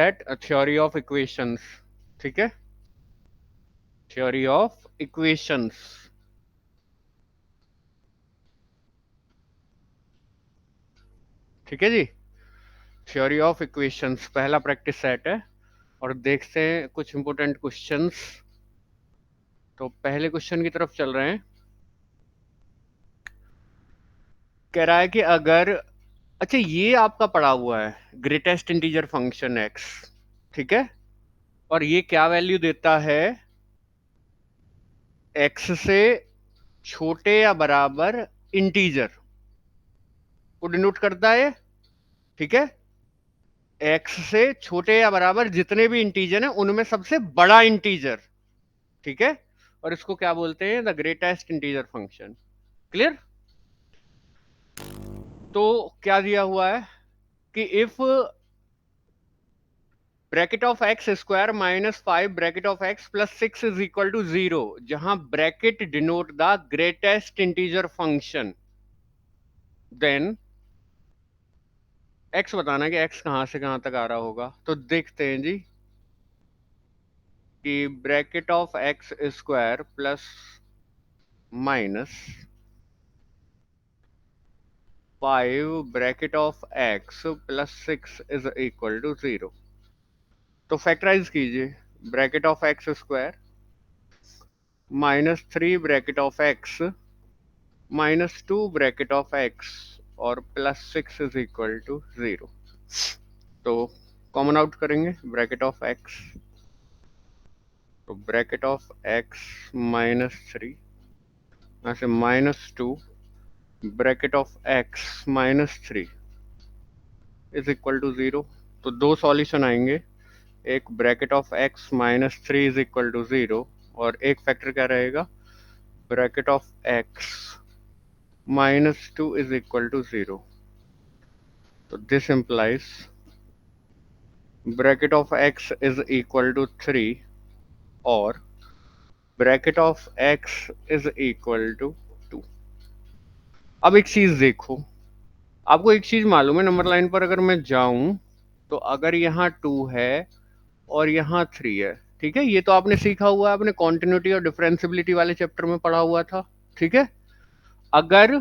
Set theory of equations, ठीक है, theory of equations. ठीक है जी, थ्योरी ऑफ इक्वेशंस पहला प्रैक्टिस सेट है और देखते हैं कुछ इंपोर्टेंट क्वेश्चंस। तो पहले क्वेश्चन की तरफ चल रहे हैं। कह रहा है कि अगर, अच्छा ये आपका पड़ा हुआ है ग्रेटेस्ट इंटीजर फंक्शन एक्स, ठीक है, और ये क्या वैल्यू देता है, एक्स से छोटे या बराबर इंटीजर को डिनोट करता है, ठीक है, एक्स से छोटे या बराबर जितने भी इंटीजर हैं उनमें सबसे बड़ा इंटीजर, ठीक है, और इसको क्या बोलते हैं, the greatest integer function. Clear. तो क्या दिया हुआ है कि if bracket of x square minus 5 bracket of x plus 6 is equal to 0, जहां bracket denote the greatest integer function, then x बताना कि एक्स कहां से कहां तक आ रहा होगा। तो देखते हैं जी कि bracket of x square plus minus 5 bracket of x plus 6 is equal to 0। तो फैक्टराइज कीजिए, bracket of x square -3 bracket of x -2 bracket of x और प्लस 6 इज इक्वल टू 0। तो कॉमन आउट करेंगे ब्रैकेट ऑफ एक्स, तो bracket of x -3 यहाँ से -2 bracket of x -3 is equal to 0। तो दो सॉल्यूशन आएंगे, एक bracket of x -3 is equal to 0 और एक फैक्टर क्या रहेगा, bracket of x -2 is equal to 0। तो this implies bracket of x is equal to 3 और bracket of x is equal to 2। अब एक चीज देखो, आपको एक चीज मालूम है, नंबर लाइन पर अगर मैं जाऊं तो अगर यहाँ 2 है और यहाँ 3 है, ठीक है, ये तो आपने सीखा हुआ है, आपने कॉन्टिन्यूटी और डिफरेंशिबिलिटी वाले चैप्टर में पढ़ा हुआ था, ठीक है। अगर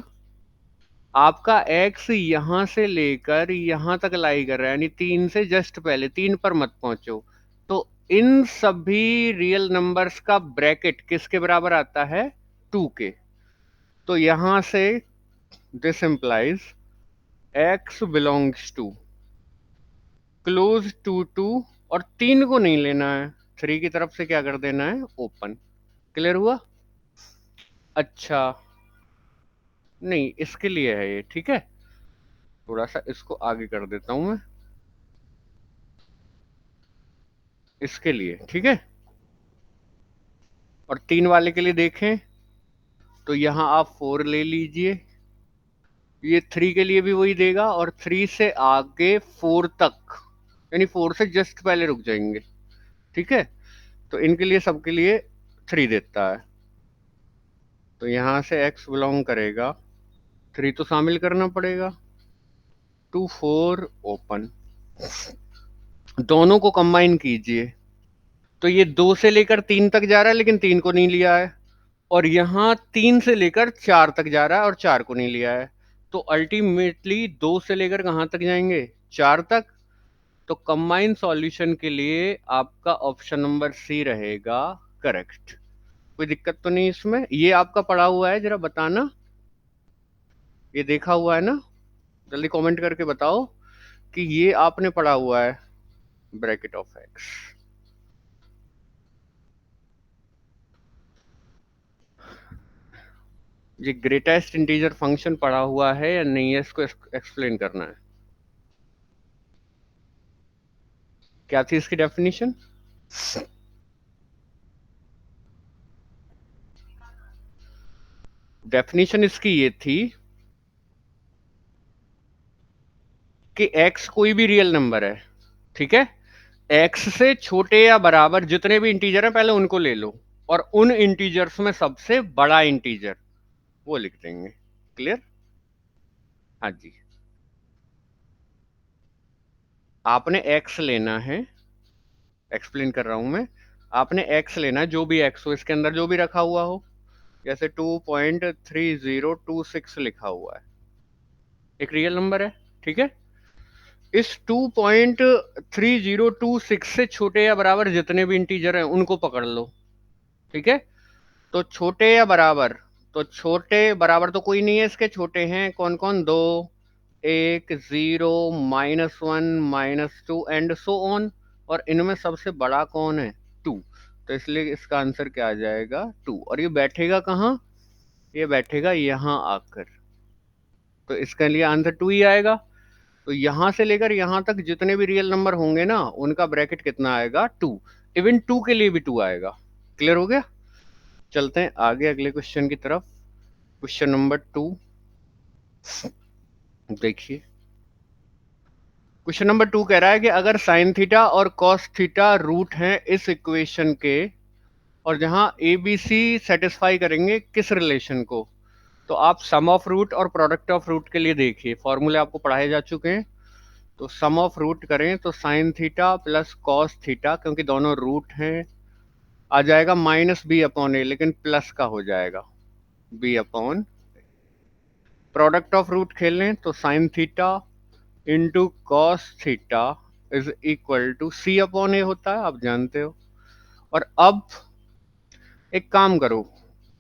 आपका x यहां से लेकर यहां तक लाई कर रहा है, यानी 3 से जस्ट पहले, 3 पर मत पहुंचो, तो इन सभी रियल नंबर्स का ब्रैकेट किसके बराबर आता है, 2 के। तो यहां से this implies x belongs to close to 2, और 3 को नहीं लेना है, 3 की तरफ से क्या कर देना है, ओपन। क्लियर हुआ। अच्छा, नहीं इसके लिए है ये, ठीक है, थोड़ा सा इसको आगे कर देता हूं मैं, इसके लिए, ठीक है। और 3 वाले के लिए देखें तो यहां आप 4 ले लीजिए, ये 3 के लिए भी वही देगा, और 3 से आगे 4 तक, यानी 4 से जस्ट पहले रुक जाएंगे, ठीक है। तो इनके लिए, सबके लिए 3 देता है, तो यहां से x बिलोंग करेगा, 3 तो शामिल करना पड़ेगा, 2 4 ओपन। दोनों को कंबाइन कीजिए तो ये 2 से लेकर 3 तक जा रहा है लेकिन 3 को नहीं लिया है, और यहां 3 से लेकर 4 तक जा रहा है और 4 को नहीं लिया है। तो अल्टीमेटली 2 से लेकर कहां तक जाएंगे, 4 तक। तो कंबाइन सॉल्यूशन के लिए आपका ऑप्शन नंबर सी रहेगा करेक्ट। कोई दिक्कत तो नहीं इसमें, ये आपका पढ़ा हुआ है, जरा बताना, ये देखा हुआ है ना, जल्दी कमेंट करके बताओ कि ये आपने पढ़ा हुआ है ब्रैकेट ऑफ एक्स। ये ग्रेटेस्ट इंटीजर फंक्शन पढ़ा हुआ है या नहीं है, इसको एक्सप्लेन करना है। क्या थी इसकी डेफिनेशन, डेफिनेशन इसकी ये थी कि x कोई भी रियल नंबर है, ठीक है, x से छोटे या बराबर जितने भी इंटीजर हैं पहले उनको ले लो, और उन इंटीजर्स में सबसे बड़ा इंटीजर वो लिख देंगे। क्लियर। हाँ जी। आपने x लेना है, एक्सप्लेन कर रहा हूं मैं। आपने x लेना है, जो भी x हो, इसके अंदर जो भी रखा हुआ हो, जैसे 2.3026 लिखा हुआ है, एक रियल नंबर है, ठीक है। इस 2.3026 से छोटे या बराबर जितने भी इंटीजर हैं उनको पकड़ लो, ठीक है। तो छोटे या बराबर, तो छोटे बराबर तो कोई नहीं है, इसके छोटे हैं कौन कौन, दो, एक, जीरो, -1, -2 एंड सो ऑन। और इनमें सबसे बड़ा कौन है, टू। तो इसलिए इसका आंसर क्या आ जाएगा, टू। और ये बैठेगा कहाँ, ये बैठेगा यहाँ आकर, तो इसके लिए आंसर टू ही आएगा। तो यहां से लेकर यहां तक जितने भी रियल नंबर होंगे ना, उनका ब्रैकेट कितना आएगा, टू। इवन टू के लिए भी टू आएगा। क्लियर हो गया। चलते हैं आगे अगले क्वेश्चन की तरफ। क्वेश्चन नंबर 2 देखिए। क्वेश्चन नंबर 2 कह रहा है कि अगर साइन थीटा और कॉस थीटा रूट हैं इस इक्वेशन के, और जहां ए बी सी सेटिस्फाई करेंगे किस रिलेशन को। तो आप सम ऑफ रूट और प्रोडक्ट ऑफ रूट के लिए देखिए, फॉर्मूले आपको पढ़ाए जा चुके हैं। तो सम ऑफ रूट करें तो sine theta plus cos theta, क्योंकि दोनों रूट हैं, आ जाएगा -b/a, लेकिन प्लस का हो जाएगा b/। प्रोडक्ट ऑफ रूट खेल लें तो sine theta into cos theta is equal to c/a होता है, आप जानते हो। और अब एक काम करो,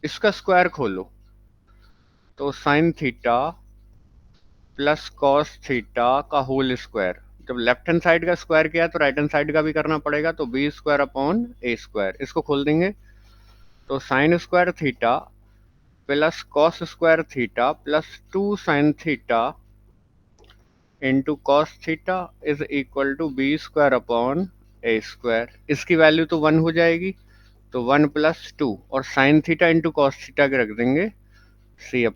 इसका स्क्वायर खोलो। तो sine theta plus cos theta का होल स्क्वायर, जब लेफ्ट हैंड साइड का स्क्वायर किया तो राइट हैंड साइड का भी करना पड़ेगा, तो b² / a²। इसको खोल देंगे तो sine square theta plus cos square theta plus 2 sin theta into cos theta is equal to b² / a²। इसकी वैल्यू तो 1 हो जाएगी, तो 1 + 2, और sign theta into cos theta के रख देंगे c/a,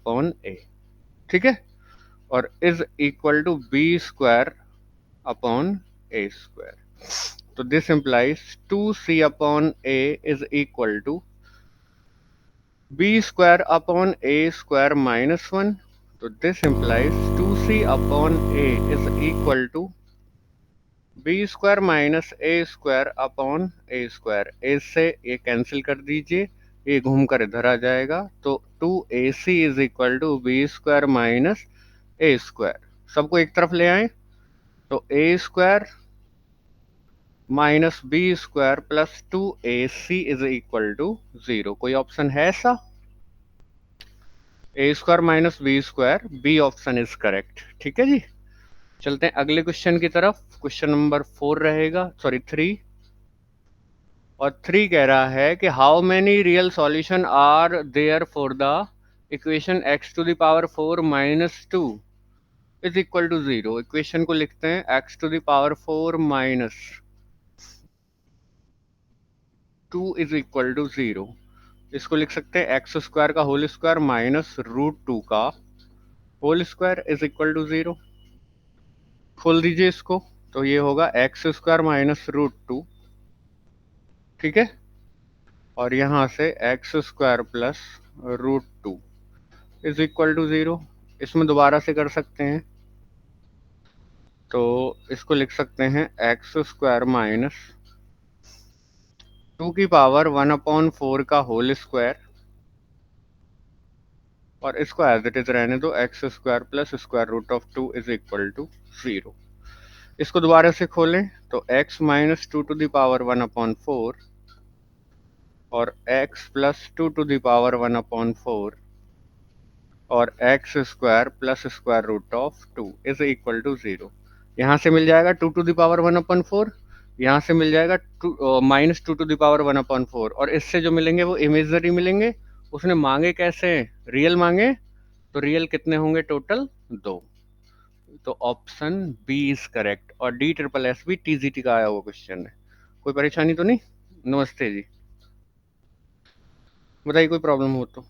ठीक है। और इज इक्वल टू b²/a²। तो this implies 2c/a is equal to b² / a² -1। तो this implies 2c/a is equal to b² - a²/a²। इससे ये कैंसिल कर दीजिए, ये घूम कर इधर आ जाएगा, तो 2ac is equal to b² - a²। सबको एक तरफ ले आए, तो a² - b² plus 2ac is equal to 0। कोई ऑप्शन है ऐसा, a² - b², B option is correct, ठीक है जी। चलते हैं अगले क्वेश्चन की तरफ। क्वेश्चन नंबर 4 रहेगा, सॉरी 3। और 3 कह रहा है कि how many real solution are there for the equation x⁴ - 2 is equal to 0। Equation को लिखते हैं x⁴ - 2 इज इक्वल टू 0। इसको लिख सकते हैं x² का होल स्क्वायर माइनस √2 का whole square is equal to 0। खोल दीजिए इसको, तो ये होगा x² माइनस √2, ठीक है। और यहाँ से x² plus √2 is equal to 0। इसमें दोबारा से कर सकते हैं, तो इसको लिख सकते हैं x² माइनस 2 की पावर 1/4 का होल स्क्वायर, और इसको एज इट इज रहने दो, x² plus √2 is equal to 0। इसको दोबारा से खोलें तो x - 2 टू द पावर 1/4 और x plus 2 to the power 1/4 और x² plus √2 is equal to 0। यहाँ से मिल जाएगा 2 टू द पावर 1/4, यहाँ से मिल जाएगा -2 टू द पावर 1/4, और इससे जो मिलेंगे वो इमेजनरी मिलेंगे। उसने मांगे कैसे, रियल मांगे, तो रियल कितने होंगे टोटल, 2। तो ऑप्शन बी इज करेक्ट। और D SSS भी TGT का आया हुआ क्वेश्चन है। कोई परेशानी तो नहीं। नमस्ते जी, बताइए कोई प्रॉब्लम हो तो।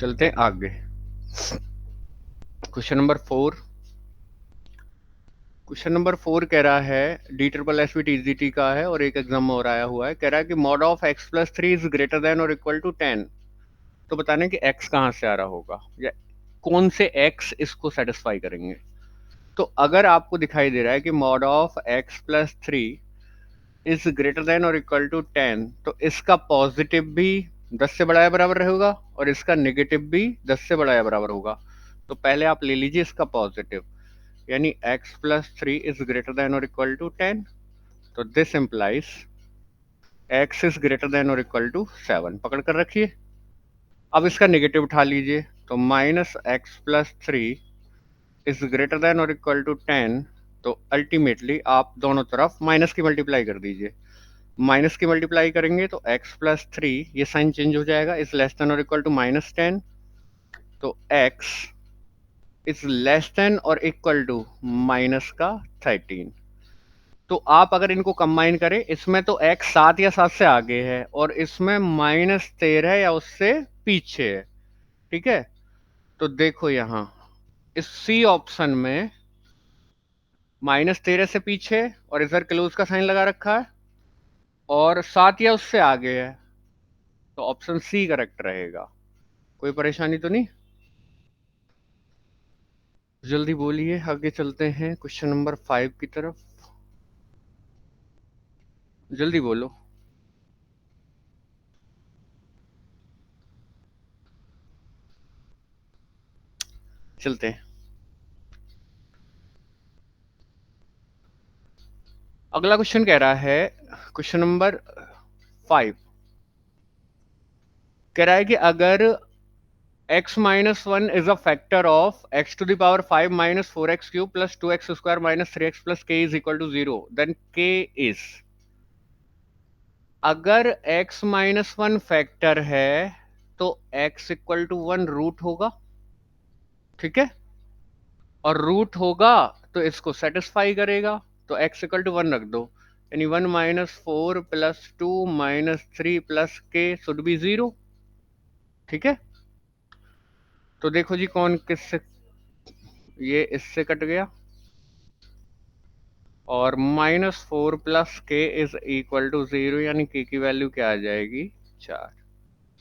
चलते हैं आगे। Question number 4। क्वेश्चन नंबर 4 कह रहा है D triple S T T का है और एक एग्जाम और आया हुआ है। कह रहा है कि mod of x plus three is greater then और इक्वल टू 10। तो बताने कि एक्स कहाँ से आ रहा होगा या कौन से एक्स इसको सेटिस्फाई करेंगे। तो अगर आपको दिखाई दे रहा है कि mod of x plus three is greater then और इक्वल टू 10, तो इसका पॉजिटिव भी 10 से बड़ा या बराबर होगा और इसका नेगेटिव भी 10 से बड़ा या बराबर होगा। तो पहले आप ले लीजिए इसका पॉजिटिव, यानी x plus three is greater then और इक्वल टू 10। तो this implies x is greater then और इक्वल टू 7। पकड़ कर रखिए। अब इसका नेगेटिव उठा लीजिए, तो minus x plus three is greater then और इक्वल टू 10। तो अल्टीमेटली आप दोनों तरफ माइनस की मल्टीप्लाई कर दीजिए। माइनस की मल्टीप्लाई करेंगे तो x प्लस थ्री, ये साइन चेंज हो जाएगा, इज लेस देन और इक्वल टू माइनस 10। तो x इज लेस देन और इक्वल टू माइनस का 13। तो आप अगर इनको कंबाइन करें, इसमें तो x 7 या 7 से आगे है और इसमें माइनस 13 या उससे पीछे है। ठीक है, तो देखो यहां इस सी ऑप्शन में माइनस 13 से पीछे और इधर क्लोज का साइन लगा रखा है और 7 या उससे आगे है, तो ऑप्शन सी करेक्ट रहेगा। कोई परेशानी तो नहीं? जल्दी बोलिए, आगे चलते हैं क्वेश्चन नंबर 5 की तरफ। जल्दी बोलो। चलते हैं। अगला क्वेश्चन कह रहा है, क्वेश्चन नंबर 5 कह रहा है कि अगर x minus one is a factor of x to the power 5 minus 4x cube plus 2x square minus 3x plus k is equal to 0, then k is. अगर x माइनस वन फैक्टर है तो x equal to 1 root होगा। ठीक है, और root होगा तो इसको सेटिस्फाई करेगा, तो x इक्वल टू 1 रख दो, यानी 1 minus 4 plus 2 minus 3 plus k should be 0। ठीक है, तो देखो जी कौन किससे, ये इससे कट गया और माइनस 4 प्लस के इज इक्वल टू 0, यानी के की वैल्यू क्या आ जाएगी 4।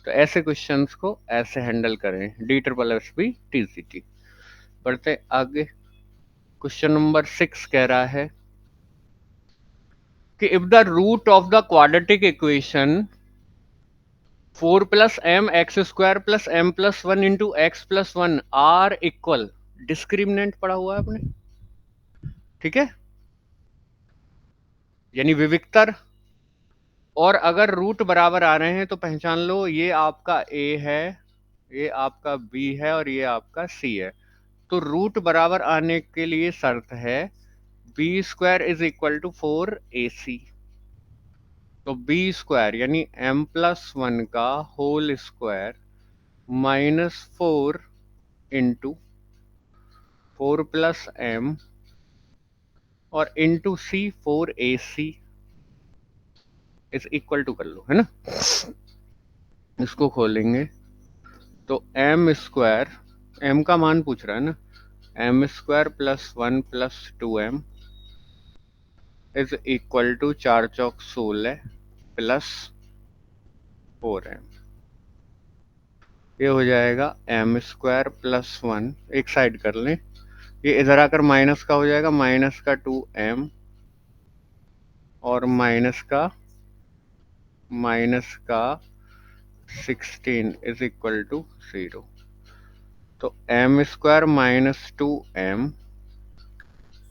तो ऐसे क्वेश्चंस को ऐसे हैंडल करें, D triple S B T C T. बढ़ते आगे। क्वेश्चन नंबर 6 कह रहा है कि if the root of the quadratic equation 4 plus m x square plus m plus one into x plus one are equal, discriminant पढ़ा हुआ है आपने? ठीक है, यानी विविक्तर, और अगर रूट बराबर आ रहे हैं तो पहचान लो ये आपका ए है, ये आपका बी है और ये आपका सी है। तो रूट बराबर आने के लिए शर्त है B square is equal to 4ac। तो बी स्क्वायर यानी m प्लस वन का whole square minus 4 into 4 plus M और into C 4ac is equal to, कर लो है ना, इसको खोलेंगे तो एम स्क्वायर, एम का मान पूछ रहा है ना, m square plus one plus 2m is equal to 4 चौक 16 प्लस 4m। ये हो जाएगा एम स्क्वायर प्लस वन, एक साइड कर लें, ये इधर आकर माइनस का हो जाएगा, माइनस का 2m और माइनस का 16 इज इक्वल टू 0। तो एम स्क्वायर माइनस 2m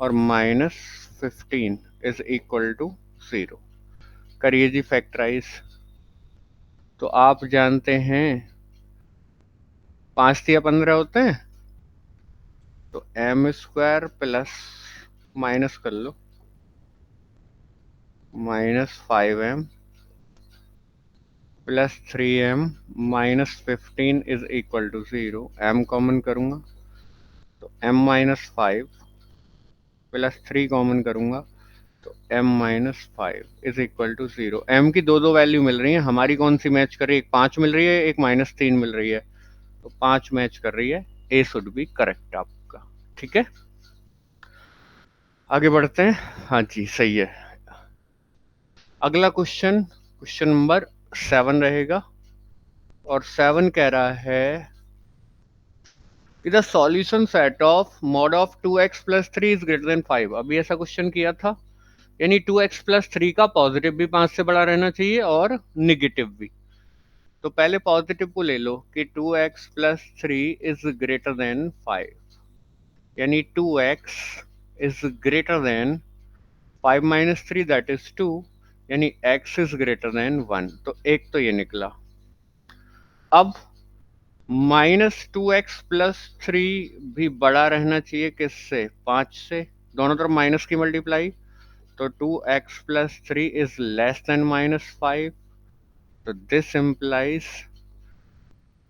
और माइनस 15 इज इक्वल टू 0। करिए जी फैक्टराइज। तो आप जानते हैं 5 या 15 होते हैं, तो एम स्क्वायर प्लस माइनस कर लो minus 5m plus 3m minus 15 is equal to 0। m common करूंगा तो m माइनस 5 प्लस 3 कॉमन करूंगा तो m minus 5 is equal to 0। m की दो दो वैल्यू मिल रही है, हमारी कौन सी मैच करे, एक 5 मिल रही है, एक माइनस 3 मिल रही है, तो 5 मैच कर रही है, ए शुड बी करेक्ट आपका। ठीक है, आगे बढ़ते हैं। हाँ जी, सही है। अगला क्वेश्चन, क्वेश्चन नंबर 7 रहेगा, और 7 कह रहा है कि the solution set of mod of 2x plus 3 is greater then 5। अभी ऐसा क्वेश्चन किया था, यानी 2x प्लस 3 का पॉजिटिव भी 5 से बड़ा रहना चाहिए और निगेटिव भी। तो पहले पॉजिटिव को ले लो कि 2x plus 3 is greater then 5, यानी 2x is greater then 5 minus 3 that is 2, यानी x इज ग्रेटर देन 1। तो एक तो ये निकला। अब -2x+3 भी बड़ा रहना चाहिए किससे, 5 से। दोनों तरफ माइनस की मल्टीप्लाई, तो 2x+3 इज लेस देन -5। तो this implies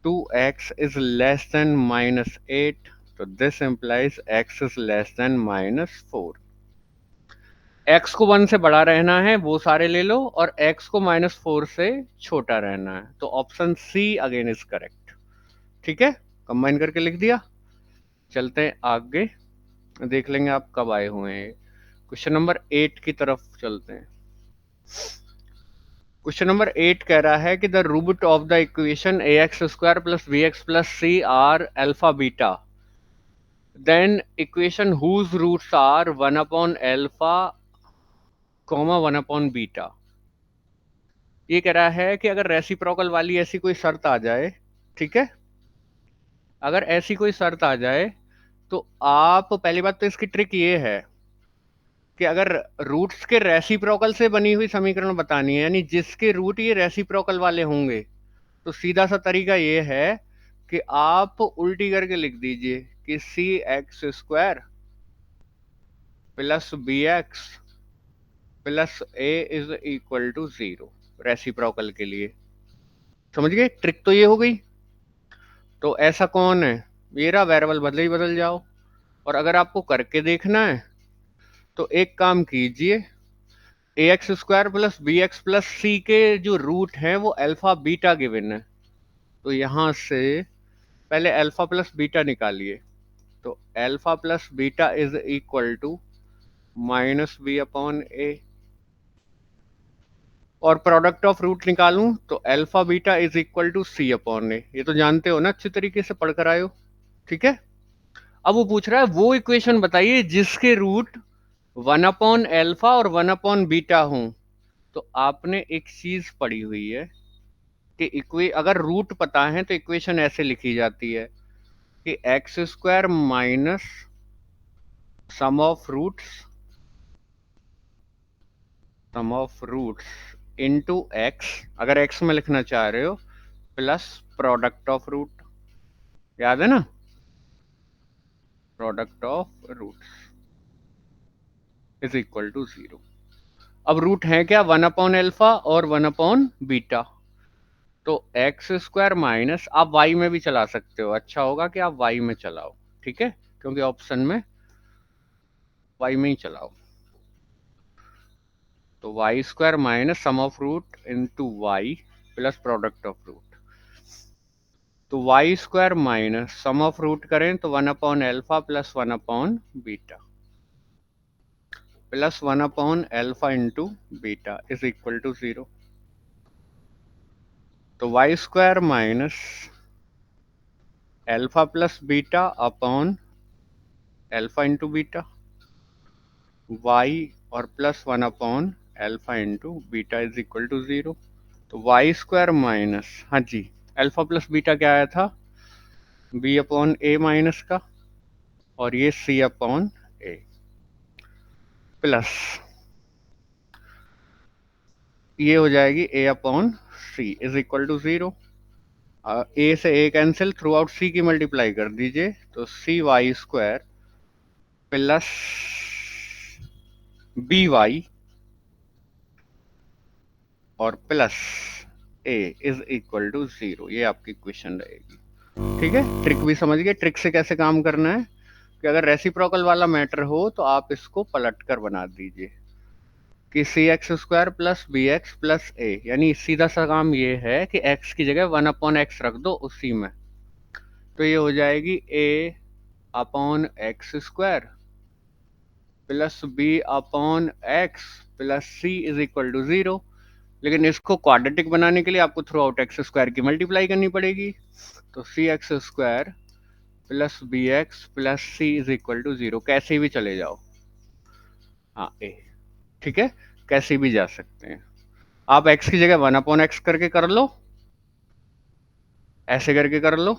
2x is less then -8। तो this implies x is less than -4। x को 1 से बड़ा रहना है, वो सारे ले लो, और x को -4 से छोटा रहना है। तो option C again is correct. ठीक है, कंबाइन करके लिख दिया। चलते हैं आगे, देख लेंगे आप कब आए हुए हैं। क्वेश्चन नंबर 8 की तरफ चलते हैं। क्वेश्चन नंबर 8 कह रहा है कि the root of the equation ax² plus bx plus C are alpha beta, then equation whose roots are 1/अल्फा, 1/बीटा। ये कह रहा है कि अगर रेसिप्रोकल वाली ऐसी कोई शर्त आ जाए, ठीक है, अगर ऐसी कोई शर्त आ जाए, तो आप पहली बात तो इसकी ट्रिक ये है कि अगर रूट्स के रेसिप्रोकल से बनी हुई समीकरण बतानी है, यानी जिसके रूट ये रेसिप्रोकल वाले होंगे, तो सीधा सा तरीका ये है कि आप उल्टी करके लिख दीजिए कि cx² plus bx plus a is equal to 0 reciprocal के लिए। समझ गए, ट्रिक तो ये हो गई। तो ऐसा कौन है, मेरा वेरिएबल बदले ही बदल जाओ। और अगर आपको करके देखना है तो एक काम कीजिए, ax² प्लस bx प्लस सी के जो रूट हैं वो अल्फा बीटा गिवन है, तो यहां से पहले अल्फा प्लस बीटा निकालिए। तो alpha plus beta is equal to -b/a, और प्रोडक्ट ऑफ रूट निकालूं तो alpha beta is equal to c/a। ये तो जानते हो ना, अच्छी तरीके से पढ़कर आए हो। ठीक है, अब वो पूछ रहा है वो इक्वेशन बताइए जिसके रूट 1/अल्फा और 1/बीटा हूं। तो आपने एक चीज पढ़ी हुई है कि अगर रूट पता है तो इक्वेशन ऐसे लिखी जाती है कि x² minus sum of roots into x, अगर x में लिखना चाह रहे हो, प्लस प्रोडक्ट ऑफ रूट। याद है ना, product of roots is equal to 0। अब रूट है क्या, 1/अल्फा और 1/बीटा। तो x² माइनस, आप y में भी चला सकते हो, अच्छा होगा कि आप y में चलाओ। ठीक है, क्योंकि ऑप्शन में y में ही चलाओ। तो y² minus sum of root into y plus product of root. तो y² minus sum of root करें तो 1/अल्फा प्लस 1/बीटा प्लस 1/अल्फा into beta is equal to 0। तो y² minus alpha plus beta upon alpha into beta, y और plus 1/अल्फा into beta is equal to 0। तो y² माइनस, हाँ जी, अल्फा प्लस बीटा क्या आया था, b/a माइनस का, और ये c/a प्लस ये हो जाएगी a/c is equal to 0। A से a cancel, throughout c की मल्टीप्लाई कर दीजिए, तो cy² प्लस by और plus a is equal to 0। ये आपकी क्वेश्चन रहेगी। ठीक है, ट्रिक भी समझ गए, ट्रिक से कैसे काम करना है कि अगर रेसिप्रोकल वाला मैटर हो तो आप इसको पलट कर बना दीजिए कि cx² plus bx plus a, यानी सीधा सा काम ये है कि x की जगह 1/x रख दो उसी में, तो ये हो जाएगी a upon X square plus B upon X plus C is equal to 0। लेकिन इसको क्वाड्रेटिक बनाने के लिए आपको थ्रू आउट एक्स स्क्वायर की मल्टीप्लाई करनी पड़ेगी। तो C X square plus B x plus C is equal to 0, कैसे भी चले जाओ। हाँ ए, ठीक है, कैसे भी जा सकते हैं। आप x की जगह 1/x करके कर लो, ऐसे करके कर लो,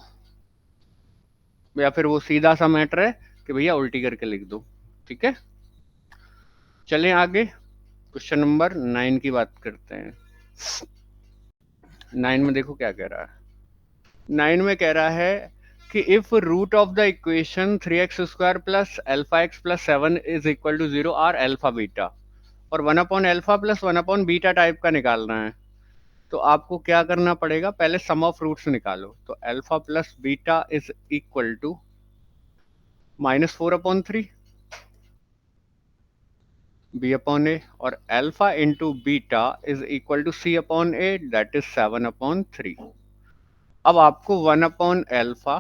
या फिर वो सीधा सा मैटर है कि भैया उल्टी करके लिख दो। ठीक है, चलें आगे। क्वेश्चन नंबर 9 की बात करते हैं। 9 में देखो क्या कह रहा है। 9 में कह रहा है कि if root of the equation 3x square plus alpha x plus 7 is equal to 0 are alpha beta, और 1/अल्फा प्लस 1/बीटा टाइप का निकालना है, तो आपको क्या करना पड़ेगा, पहले सम ऑफ रूट्स निकालो। तो alpha plus beta is equal to -4/3 B upon A, और alpha into beta is equal to C upon A, that is 7/3। अब आपको 1/अल्फा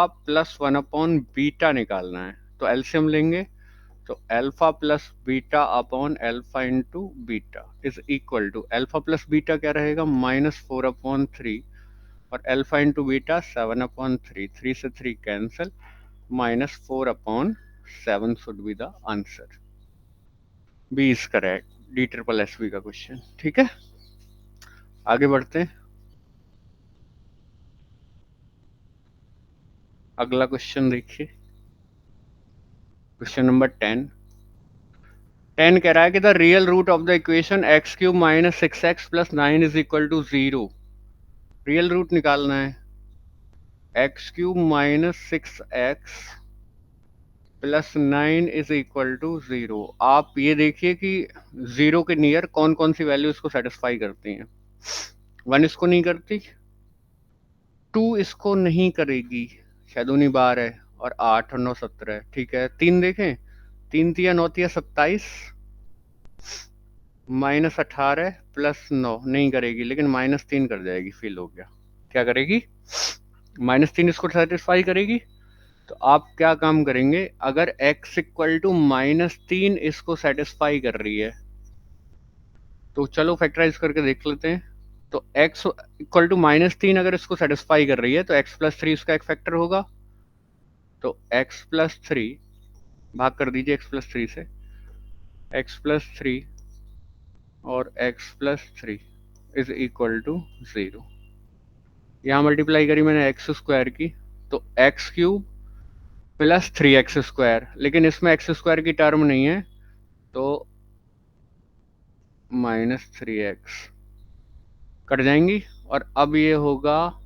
प्लस 1/बीटा निकालना है। तो एलसीएम लेंगे, तो alpha plus beta upon alpha into beta is equal to, alpha plus beta क्या रहेगा, -4/3, और अल्फा इंटू बीटा 7/3, 3 से 3 कैंसिल, -4/7 should be the answer. B is correct, D triple S B का क्वेश्चन। ठीक है, आगे बढ़ते हैं। अगला क्वेश्चन देखिए, क्वेश्चन नंबर 10। 10 कह रहा है कि the real root of the equation x³ - 6x + 9 is equal to 0। Real root निकालना है, x³ - 6x plus 9 is equal to 0। आप ये देखिए कि 0 के नियर कौन कौन सी वैल्यू इसको सेटिस्फाई करती हैं। 1 इसको नहीं करती, 2 इसको नहीं करेगी, 6 दूनी 12 है, और 8 और 9 17। ठीक है, 3 देखें, 3 तिया 9 तिया 27, -18 प्लस 9 नहीं करेगी, लेकिन -3 कर जाएगी, फील हो गया। क्या करेगी, -3 इसको सेटिस्फाई करेगी। तो आप क्या काम करेंगे, अगर x इक्वल टू -3 इसको सेटिस्फाई कर रही है, तो चलो फैक्टराइज करके देख लेते हैं। तो x इक्वल टू -3 अगर इसको सेटिस्फाई कर रही है, तो x + 3 इसका एक फैक्टर होगा। तो x + 3 भाग कर दीजिए x + 3 से, x + 3 और x + 3 इज इक्वल टू 0। यहाँ मल्टीप्लाई करी मैंने x² की, तो x³ प्लस 3x², लेकिन इसमें x² की टर्म नहीं है, तो -3x कट जाएंगी। और अब ये होगा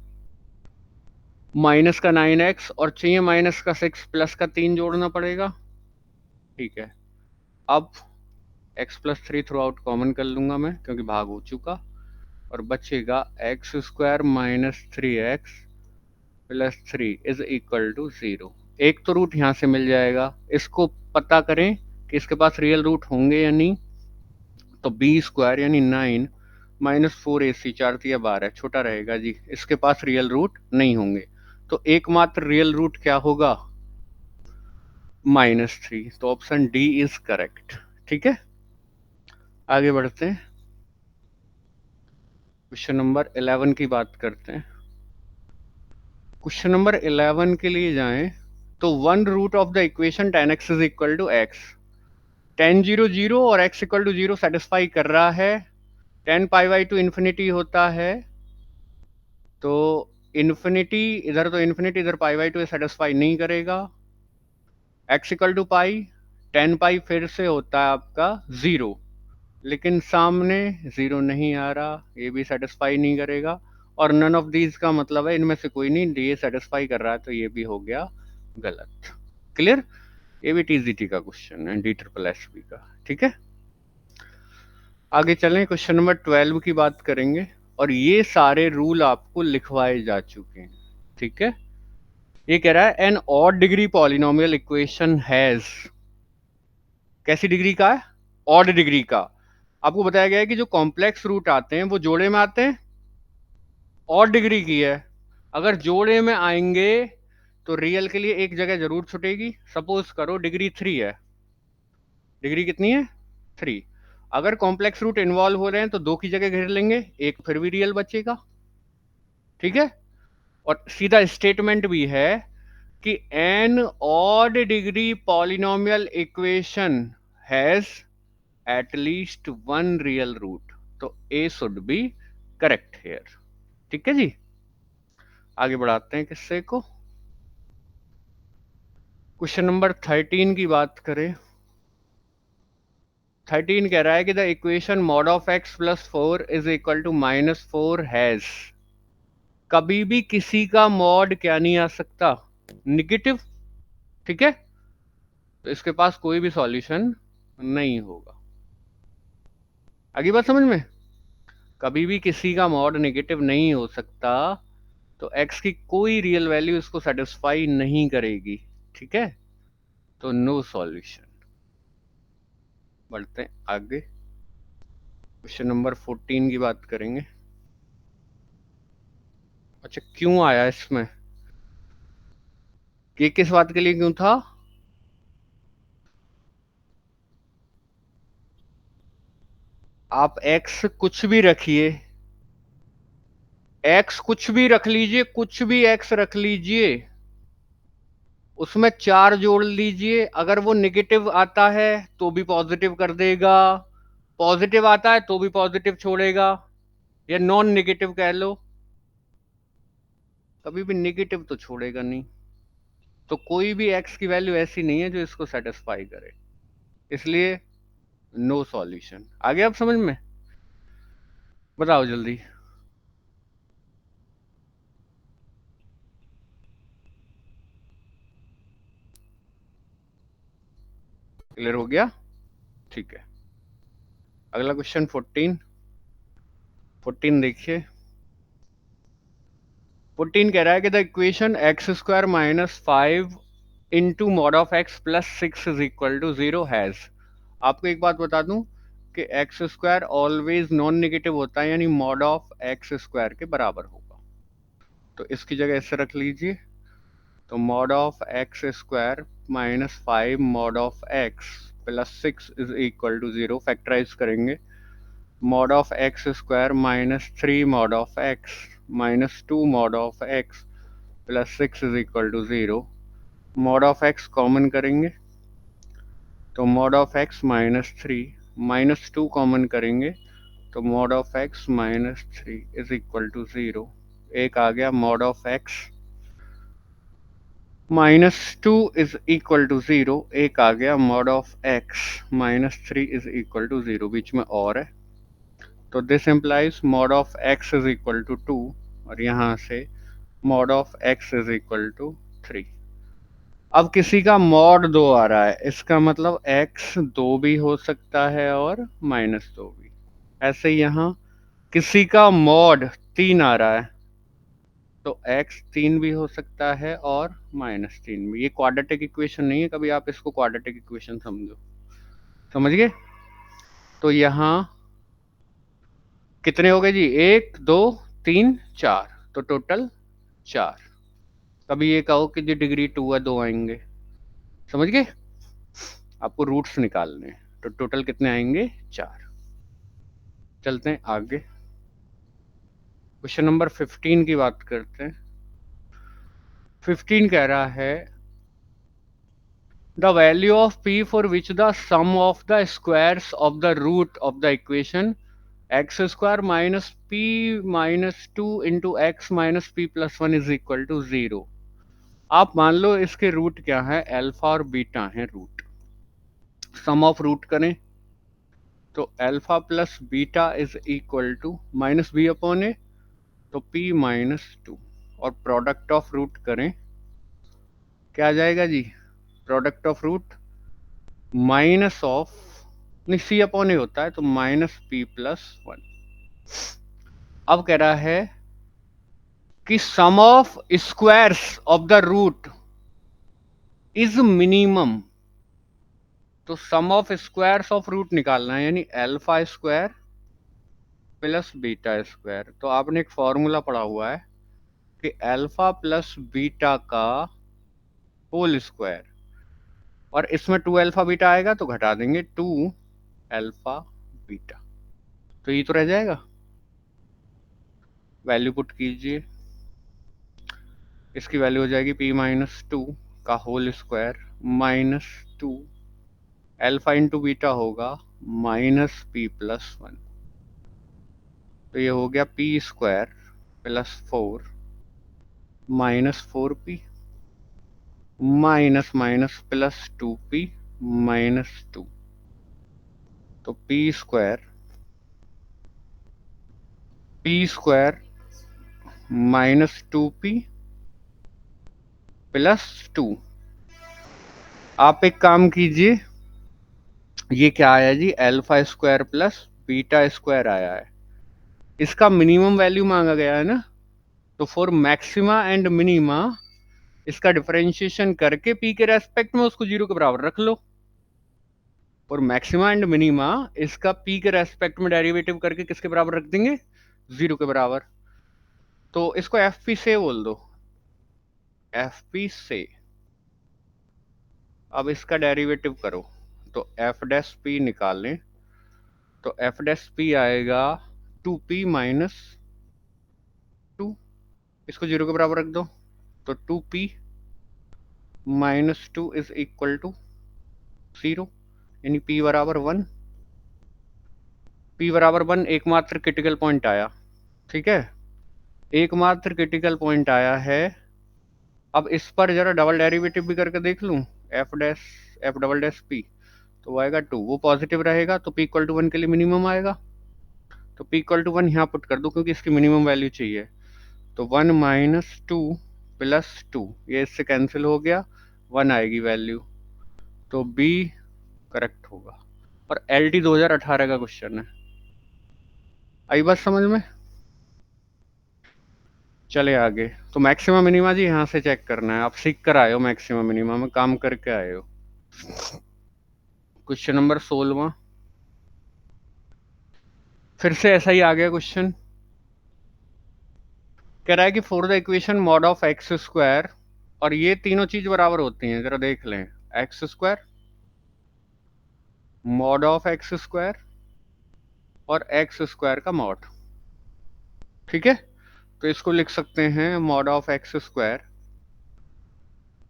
माइनस का 9x, और चाहिए माइनस का 6 प्लस का 3 जोड़ना पड़ेगा। ठीक है, अब x + 3 थ्रू आउट कॉमन कर लूंगा मैं, क्योंकि भाग हो चुका, और बचेगा x² - 3x plus 3 is equal to 0। एक तो रूट यहाँ से मिल जाएगा, इसको पता करें कि इसके पास रियल रूट होंगे या नहीं। तो b² यानी 9 -4ac, 4 तिया 12 छोटा रहेगा जी, इसके पास रियल रूट नहीं होंगे। तो एकमात्र रियल रूट क्या होगा, -3। तो ऑप्शन डी इज करेक्ट। ठीक है, आगे बढ़ते हैं, क्वेश्चन नंबर 11 की बात करते हैं। क्वेश्चन नंबर 11 के लिए जाएं, तो 1 root of the equation 10x is equal to x, 10 0 0 और x इक्वल टू 0 सेटिस्फाई कर रहा है। 10 π/2 इन्फिनिटी होता है, तो इन्फिनिटी इधर, तो इन्फिनिटी इधर π/2 सेटिस्फाई नहीं करेगा। x इक्वल टू पाई, 10 पाई फिर से होता है आपका 0, लेकिन सामने 0 नहीं आ रहा, ये भी सेटिस्फाई नहीं करेगा। और नन ऑफ दीज का मतलब है इनमें से कोई नहीं, ये सेटिस्फाई कर रहा है, तो ये भी हो गया गलत। क्लियर, ये भी टीजीटी का क्वेश्चन है, डी ट्रिपल एस बी का। ठीक है, आगे चलें, क्वेश्चन नंबर 12 की बात करेंगे, और ये सारे रूल आपको लिखवाए जा चुके हैं। ठीक है, ये कह रहा है an odd degree polynomial equation has, कैसी डिग्री का है, ऑड डिग्री का। आपको बताया गया है कि जो कॉम्प्लेक्स रूट आते हैं वो जोड़े में आते हैं, और डिग्री की है। अगर जोड़े में आएंगे तो रियल के लिए एक जगह जरूर छुटेगी। सपोज करो डिग्री 3 है, डिग्री कितनी है 3। अगर कॉम्प्लेक्स रूट इन्वॉल्व हो रहे हैं तो 2 की जगह घेर लेंगे, एक फिर भी रियल बचेगा। ठीक है। और सीधा स्टेटमेंट भी है कि an odd degree polynomial equation has at least one real root, तो A should be correct here. ठीक है जी, आगे बढ़ाते हैं किस्से को। क्वेश्चन नंबर 13 की बात करें। 13 कह रहा है कि the equation mod of x plus 4 is equal to -4 has. कभी भी किसी का मॉड क्या नहीं आ सकता, निगेटिव। ठीक है, तो इसके पास कोई भी सॉल्यूशन नहीं होगा। आगे बात समझ में। कभी भी किसी का मॉड नेगेटिव नहीं हो सकता, तो x की कोई रियल वैल्यू इसको सेटिस्फाई नहीं करेगी। ठीक है, तो नो सॉल्यूशन। बढ़ते हैं आगे, क्वेश्चन नंबर 14 की बात करेंगे। अच्छा, क्यों आया इसमें, कि किस बात के लिए क्यों था? आप x कुछ भी रखिए, x कुछ भी रख लीजिए, कुछ भी x रख लीजिए, उसमें 4 जोड़ लीजिए। अगर वो नेगेटिव आता है तो भी पॉजिटिव कर देगा, पॉजिटिव आता है तो भी पॉजिटिव छोड़ेगा, या नॉन नेगेटिव कह लो, कभी भी नेगेटिव तो छोड़ेगा नहीं। तो कोई भी x की वैल्यू ऐसी नहीं है जो इसको सेटिस्फाई करे, इसलिए नो सॉल्यूशन। आगे आप समझ में, बताओ जल्दी। क्लियर हो गया? ठीक है, अगला क्वेश्चन 14। 14 देखिए। 14 कह रहा है कि the equation x square minus 5 into mod of x plus 6 is equal to 0 has. आपको एक बात बता दूं कि x square always non negative होता है, यानी मॉड ऑफ एक्स स्क्वायर के बराबर होगा। तो इसकी जगह ऐसे रख लीजिए, तो mod of x square minus 5 mod of x plus 6 is equal to 0। Factorise करेंगे, mod of x square minus 3 mod of x minus 2 mod of x plus 6 is equal to 0। Mod of x common करेंगे, तो mod of x minus 3 minus 2 common करेंगे, तो mod of x minus 3 is equal to 0। एक आ गया mod of x -2 is equal to 0, एक आ गया mod of x -3 is equal to 0, बीच में और है, तो this implies mod of x is equal to 2, और यहां से mod of x is equal to 3। अब किसी का मॉड 2 आ रहा है, इसका मतलब x 2 भी हो सकता है और -2 भी। ऐसे यहाँ किसी का मॉड 3 आ रहा है, तो x 3 भी हो सकता है और -3 भी। ये क्वाड्रेटिक इक्वेशन नहीं है, कभी आप इसको क्वाड्रेटिक इक्वेशन समझो, समझ गए? तो यहाँ कितने हो गए जी, 1 2 3 4, तो टोटल 4। कभी ये कहो कि जी डिग्री 2 है, 2 आएंगे। समझ गए? आपको रूट्स निकालने हैं, तो टोटल कितने आएंगे, 4। चलते हैं आगे, क्वेश्चन नंबर 15 की बात करते हैं। 15 कह रहा है the value of p for which the sum of the squares of the root of the equation x square minus p minus 2 into x minus p plus 1 is equal to 0। आप मान लो इसके रूट क्या है, alpha और beta है root. Some of root करें तो alpha plus beta is equal to minus B upon A, तो p -2, और प्रोडक्ट ऑफ रूट करें, क्या आ जाएगा जी, product of root minus of, नहीं सी अपॉन ए होता है, तो -p+1। अब कह रहा है कि sum of squares of the root is minimum. तो sum of squares of root निकालना है, यानी alpha square plus beta square. तो आपने एक फॉर्मूला पढ़ा हुआ है कि अल्फा प्लस बीटा का होल स्क्वायर, और इसमें 2 अल्फा बीटा आएगा तो घटा देंगे 2 अल्फा बीटा, तो ये तो रह जाएगा। वैल्यू पुट कीजिए, इसकी वैल्यू हो जाएगी p माइनस टू का whole square minus 2 alpha into beta होगा माइनस p प्लस 1। तो ये हो गया p square plus 4 minus 4p minus minus plus 2p minus 2। तो p square minus 2p plus 2। आप एक काम कीजिए, ये क्या आया जी, alpha square plus beta square आया है, इसका मिनिमम वैल्यू मांगा गया है ना। तो फॉर मैक्सिमा एंड मिनिमा इसका डिफरेंशिएशन करके पी के रेस्पेक्ट में उसको 0 के बराबर रख लो, और मैक्सिमा एंड मिनिमा इसका पी के रेस्पेक्ट में डेरिवेटिव करके किसके बराबर रख देंगे, 0 के बराबर। तो इसको एफ पी से बोल दो, एफ पी से। अब इसका डेरिवेटिव करो, तो एफ डैश पी निकालें, तो एफ डैश पी आएगा 2p माइनस 2, इसको 0 के बराबर रख दो, तो 2p minus 2 is equal to 0, यानी p बराबर 1। p बराबर 1 एकमात्र क्रिटिकल पॉइंट आया, ठीक है, एकमात्र क्रिटिकल पॉइंट आया है। अब इस पर जरा डबल डेरिवेटिव भी करके देख लूं, एफ डबल डैश पी, तो वो आएगा 2, वो पॉजिटिव रहेगा तो p इक्वल टू 1 के लिए मिनिमम आएगा, तो p इक्वल टू 1 यहाँ पुट कर दो क्योंकि इसकी मिनिमम वैल्यू चाहिए। तो 1 माइनस 2 प्लस 2, ये इससे कैंसिल हो गया, 1 आएगी वैल्यू, तो b करेक्ट होगा। और एल टी 2018 का क्वेश्चन है। आई बात समझ में? चले आगे। तो मैक्सिमम मिनिमा जी यहाँ से चेक करना है, आप सीख कर आए हो, मैक्सिमम मिनिमा में काम करके आए हो। क्वेश्चन नंबर 16 फिर से ऐसा ही आ गया क्वेश्चन। कह रहा है कि for the equation mod of x square, और ये तीनों चीज बराबर होती हैं, जरा देख लें, x square, mod of x square और एक्स स्क्वायर का मॉड, ठीक है। तो इसको लिख सकते हैं mod of x square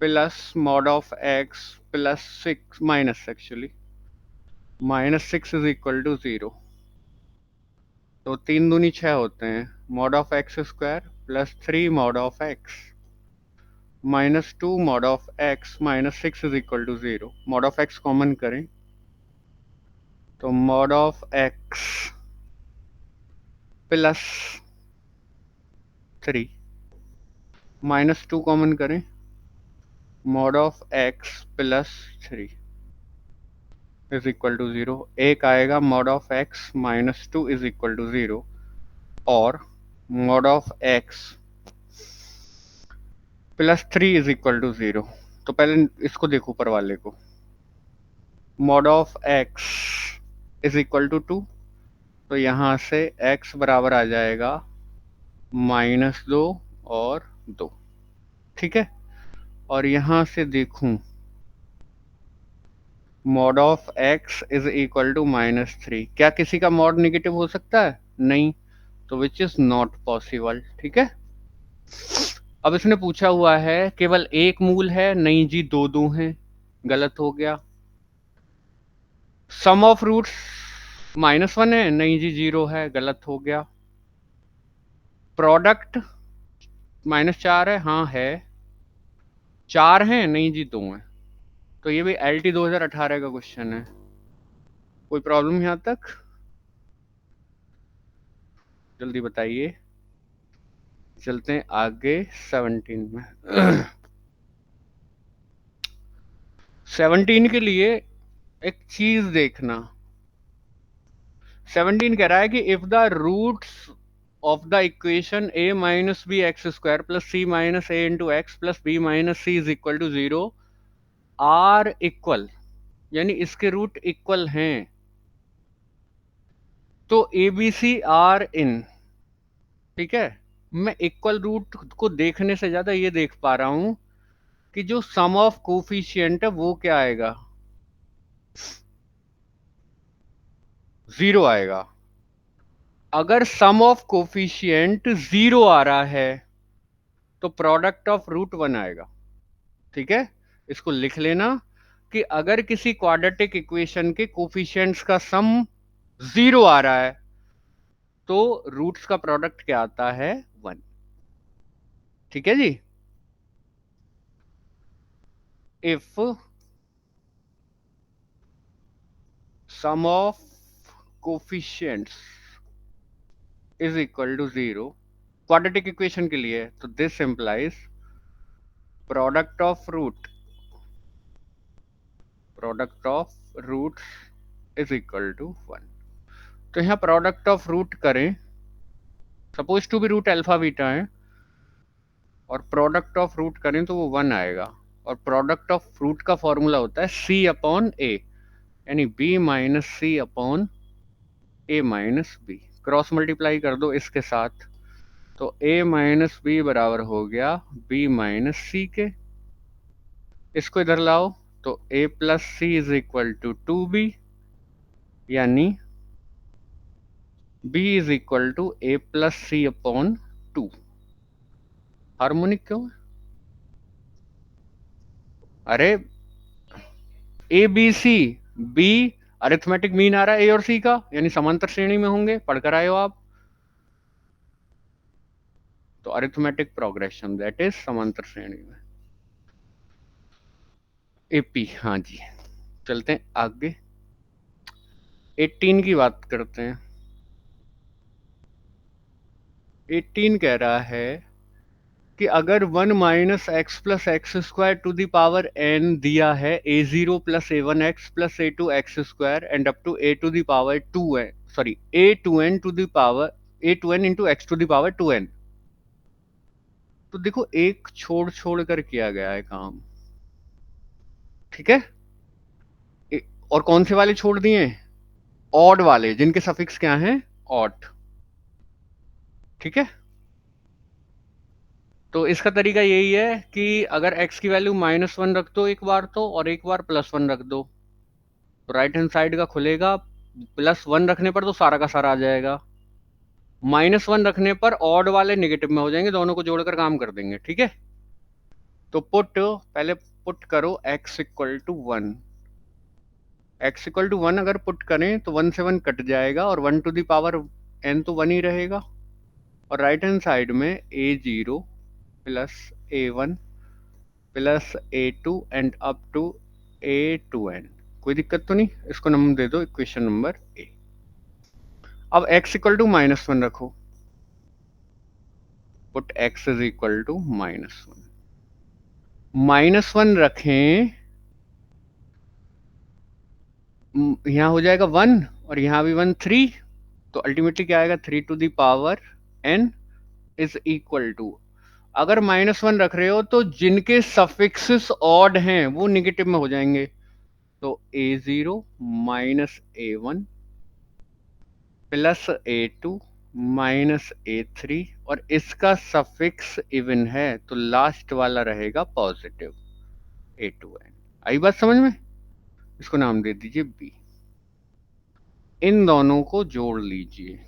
plus mod of x plus 6 minus, actually minus 6 is equal to 0। तो 3 दूनी 6 होते हैं, mod of x square plus 3 mod of x minus 2 mod of x minus 6 is equal to 0। Mod of x common करें, तो mod of x plus 3 minus 2 common करें, mod of x plus 3 is equal to 0। एक आएगा mod of x minus 2 is equal to 0, और mod of x plus 3 is equal to 0। तो पहले इसको देखो ऊपर वाले को, mod of x is equal to 2, तो यहाँ से x बराबर आ जाएगा -2 और 2, ठीक है। और यहाँ से देखूं, mod of x is equal to -3, क्या किसी का मॉड नेगेटिव हो सकता है? नहीं, तो विच इज नॉट पॉसिबल, ठीक है। अब इसने पूछा हुआ है केवल एक मूल है, नहीं जी दो हैं, गलत हो गया। सम ऑफ रूट्स -1 है, नहीं जी 0 है, गलत हो गया। प्रोडक्ट -4 है, हाँ है। 4 हैं, नहीं जी 2 हैं। तो ये भी एल टी 2018 का क्वेश्चन है। कोई प्रॉब्लम यहाँ तक? जल्दी बताइए, चलते हैं आगे 17 में। 17 के लिए एक चीज देखना, 17 कह रहा है कि if the roots of the equation a minus b x square plus c minus a into x plus b minus c is equal to 0 are equal, यानी इसके रूट इक्वल हैं, तो ए बी सी आर इन, ठीक है। मैं equal root को देखने से ज्यादा ये देख पा रहा हूं कि जो सम ऑफ कोफिशिएंट है वो क्या आएगा, 0 आएगा। अगर सम ऑफ कोफिशिएंट 0 आ रहा है तो प्रोडक्ट ऑफ रूट 1 आएगा, ठीक है। इसको लिख लेना कि अगर किसी क्वाड्रेटिक इक्वेशन के कोफिशिएंट्स का सम 0 आ रहा है तो रूट्स का प्रोडक्ट क्या आता है, 1, ठीक है जी। If sum of coefficients is equal to 0 quadratic equation के लिए, तो this implies product of roots is equal to 1। तो यहाँ प्रोडक्ट ऑफ रूट करें, सपोज टू भी रूट अल्फा बीटा है, और प्रोडक्ट ऑफ रूट करें तो वो 1 आएगा। और प्रोडक्ट ऑफ रूट का फॉर्मूला होता है सी अपॉन ए, यानी B minus C upon a minus B. Cross multiply कर दो इसके साथ, तो ए माइनस बी बराबर हो गया बी माइनस सी के। इसको इधर लाओ तो A plus C is equal to 2b, यानी b इज इक्वल टू A plus C upon 2। Harmonic क्यों है? अरे A B C, B arithmetic mean आ रहा है ए और सी का, यानी समांतर श्रेणी में होंगे, पढ़कर आए हो आप। तो अरिथमेटिक प्रोग्रेशन दैट इज समांतर श्रेणी में, एपी। हाँ जी, चलते हैं आगे, 18 की बात करते हैं। 18 कह रहा है कि अगर 1 minus x plus x square to the power n दिया है, a0 plus a1 x plus a2 x square and up to a to the power 2n, sorry a2n to the power a2n into x to the power 2n। तो देखो एक छोड़ छोड़ कर किया गया है काम, ठीक है। और कौन से वाले छोड़ दिए, ऑड वाले, जिनके सफिक्स क्या हैं, ऑड, ठीक है। तो इसका तरीका यही है कि अगर x की वैल्यू -1 रख दो एक बार तो, और एक बार +1 रख दो, तो राइट हैंड साइड का खुलेगा, +1 रखने पर तो सारा का सारा आ जाएगा, -1 रखने पर ऑड वाले नेगेटिव में हो जाएंगे, दोनों को जोड़कर काम कर देंगे, ठीक है। तो पहले पुट करो x equal to 1, x equal to 1 अगर पुट करें तो 1 से 1 कट जाएगा, और 1 टू द पावर n तो 1 ही रहेगा। और राइट हैंड साइड में a0 plus a1 plus a2 and up to a2n, कोई दिक्कत तो नहीं। इसको नंबर दे दो इक्वेशन नंबर ए। अब x इक्वल टू -1 रखो, put x is equal to -1 रखें, यहाँ हो जाएगा 1 और यहाँ भी 1, 3, तो अल्टीमेटली क्या आएगा, 3 to the power n is equal to, अगर -1 रख रहे हो तो जिनके सफिक्सेस ऑड हैं वो निगेटिव में हो जाएंगे, तो a0 minus a1 plus a2 minus a3, और इसका सफिक्स इवन है तो लास्ट वाला रहेगा पॉजिटिव, a2n। आई बात समझ में? इसको नाम दे दीजिए b। इन दोनों को जोड़ लीजिए,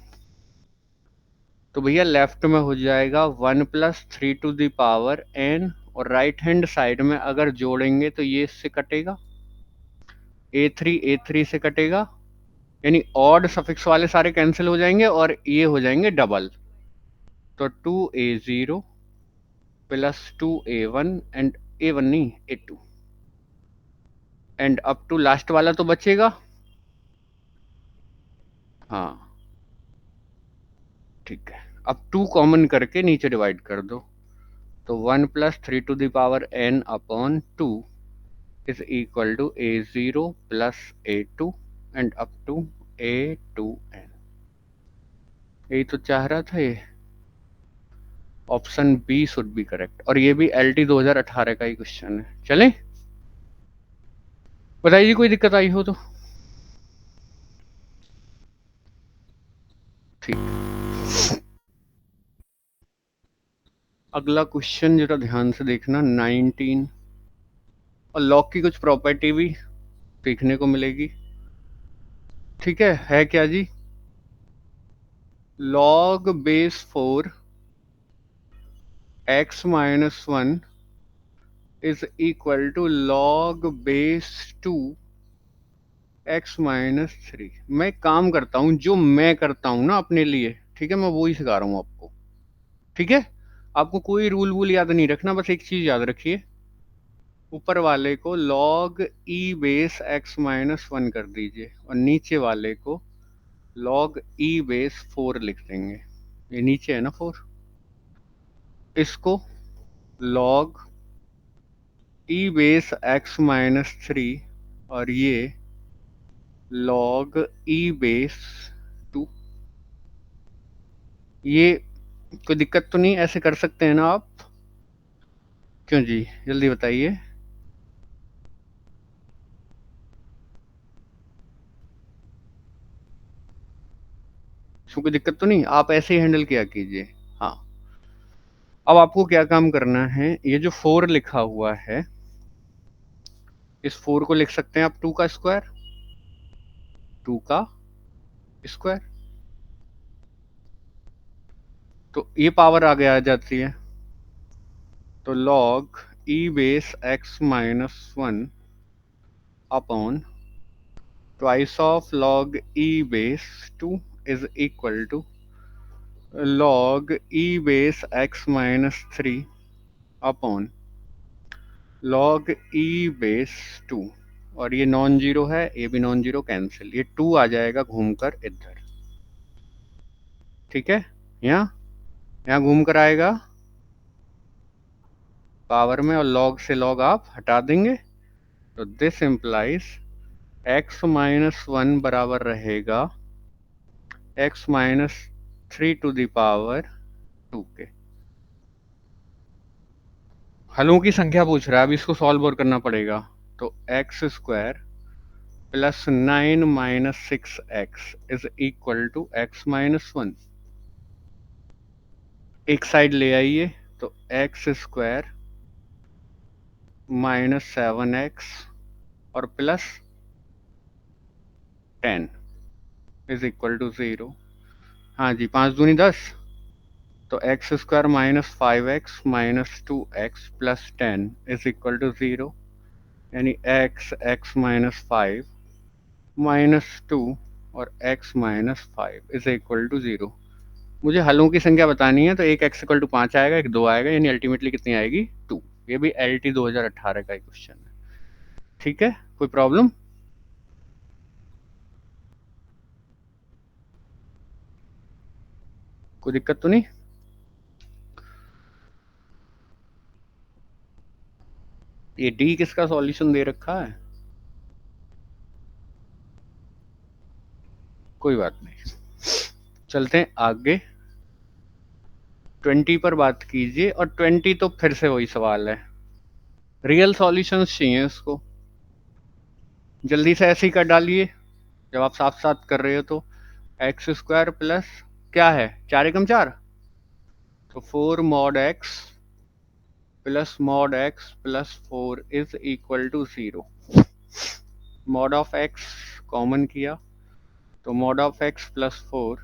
तो भैया लेफ्ट में हो जाएगा 1 plus 3 to the power n, और राइट हैंड साइड में अगर जोड़ेंगे तो ये इससे कटेगा, a3 से कटेगा, यानी ऑड सफिक्स वाले सारे कैंसिल हो जाएंगे और ये हो जाएंगे डबल, तो 2a0 plus 2a1 and a1 नहीं a2 and up to last वाला तो बचेगा, हाँ ठीक है। अब 2 कॉमन करके नीचे डिवाइड कर दो, तो 1 plus 3 to the power n upon 2 is equal to a0 plus a2 and up to a2n। यही तो चाह रहा था ये, option B should be correct, और ये भी LT 2018 का ही क्वेश्चन है। चलें, बताइए कोई दिक्कत आई हो तो। ठीक। अगला क्वेश्चन जरा ध्यान से देखना, 19। और लॉग की कुछ प्रॉपर्टी भी देखने को मिलेगी। ठीक है क्या जी? Log base 4 x minus 1 is equal to log base 2 x minus 3। मैं काम करता हूं, जो मैं करता हूं ना अपने लिए, ठीक है, मैं वही सिखा रहा हूं आपको। ठीक है, आपको कोई रूल वूल याद नहीं रखना, बस एक चीज याद रखिए, ऊपर वाले को log e base x minus 1 कर दीजिए और नीचे वाले को log e बेस 4 लिख देंगे। ये नीचे है ना 4, इसको log e base x minus 3 और ये log e बेस 2। ये कोई दिक्कत तो नहीं, ऐसे कर सकते हैं ना आप? क्यों जी, जल्दी बताइए। इसमें कोई दिक्कत तो नहीं, आप ऐसे ही हैंडल किया कीजिए। हाँ, अब आपको क्या काम करना है, ये जो 4 लिखा हुआ है, इस 4 को लिख सकते हैं आप 2 का स्क्वायर, 2 का स्क्वायर, तो ये पावर आगे आ जाती है। तो log e base x minus 1 upon twice of log e base 2 is equal to log e base x minus 3 upon log e base 2। और ये नॉन जीरो है, ये भी नॉन जीरो, कैंसिल, ये 2 आ जाएगा घूमकर इधर। ठीक है, यहाँ यहाँ घूम कर आएगा पावर में, और log से log आप हटा देंगे, तो दिस इम्प्लाइज x माइनस 1 बराबर रहेगा x minus 3 to the power 2 के। हलों की संख्या पूछ रहा है, अब इसको सॉल्व और करना पड़ेगा। तो x square plus 9 minus 6x is equal to x minus 1। एक साइड ले आइए, तो एक्स स्क्वायर माइनस 7x और प्लस 10 इज इक्वल टू 0। हाँ जी, 5 दूनी 10, तो x square minus 5x minus 2x plus 10 is equal to 0, यानी x माइनस 5 माइनस 2 और x minus 5 is equal to 0। मुझे हलों की संख्या बतानी है, तो एक x इक्वल टू 5 आएगा, एक 2 आएगा, यानी अल्टीमेटली कितनी आएगी, 2। ये भी LT 2018 का ही क्वेश्चन है। ठीक है, कोई प्रॉब्लम? कोई दिक्कत तो नहीं? ये डी किसका सॉल्यूशन दे रखा है? कोई बात नहीं, चलते हैं आगे। 20 पर बात कीजिए, और 20 तो फिर से वही सवाल है, रियल सॉल्यूशंस चाहिए इसको। जल्दी से ऐसे ही कर डालिए, जब आप साथ साथ कर रहे हो तो। एक्स स्क्वायर प्लस क्या है, 4 एकम 4, तो 4 mod x plus mod x plus 4 is equal to 0। Mod of x common किया, तो मॉड ऑफ एक्स प्लस 4,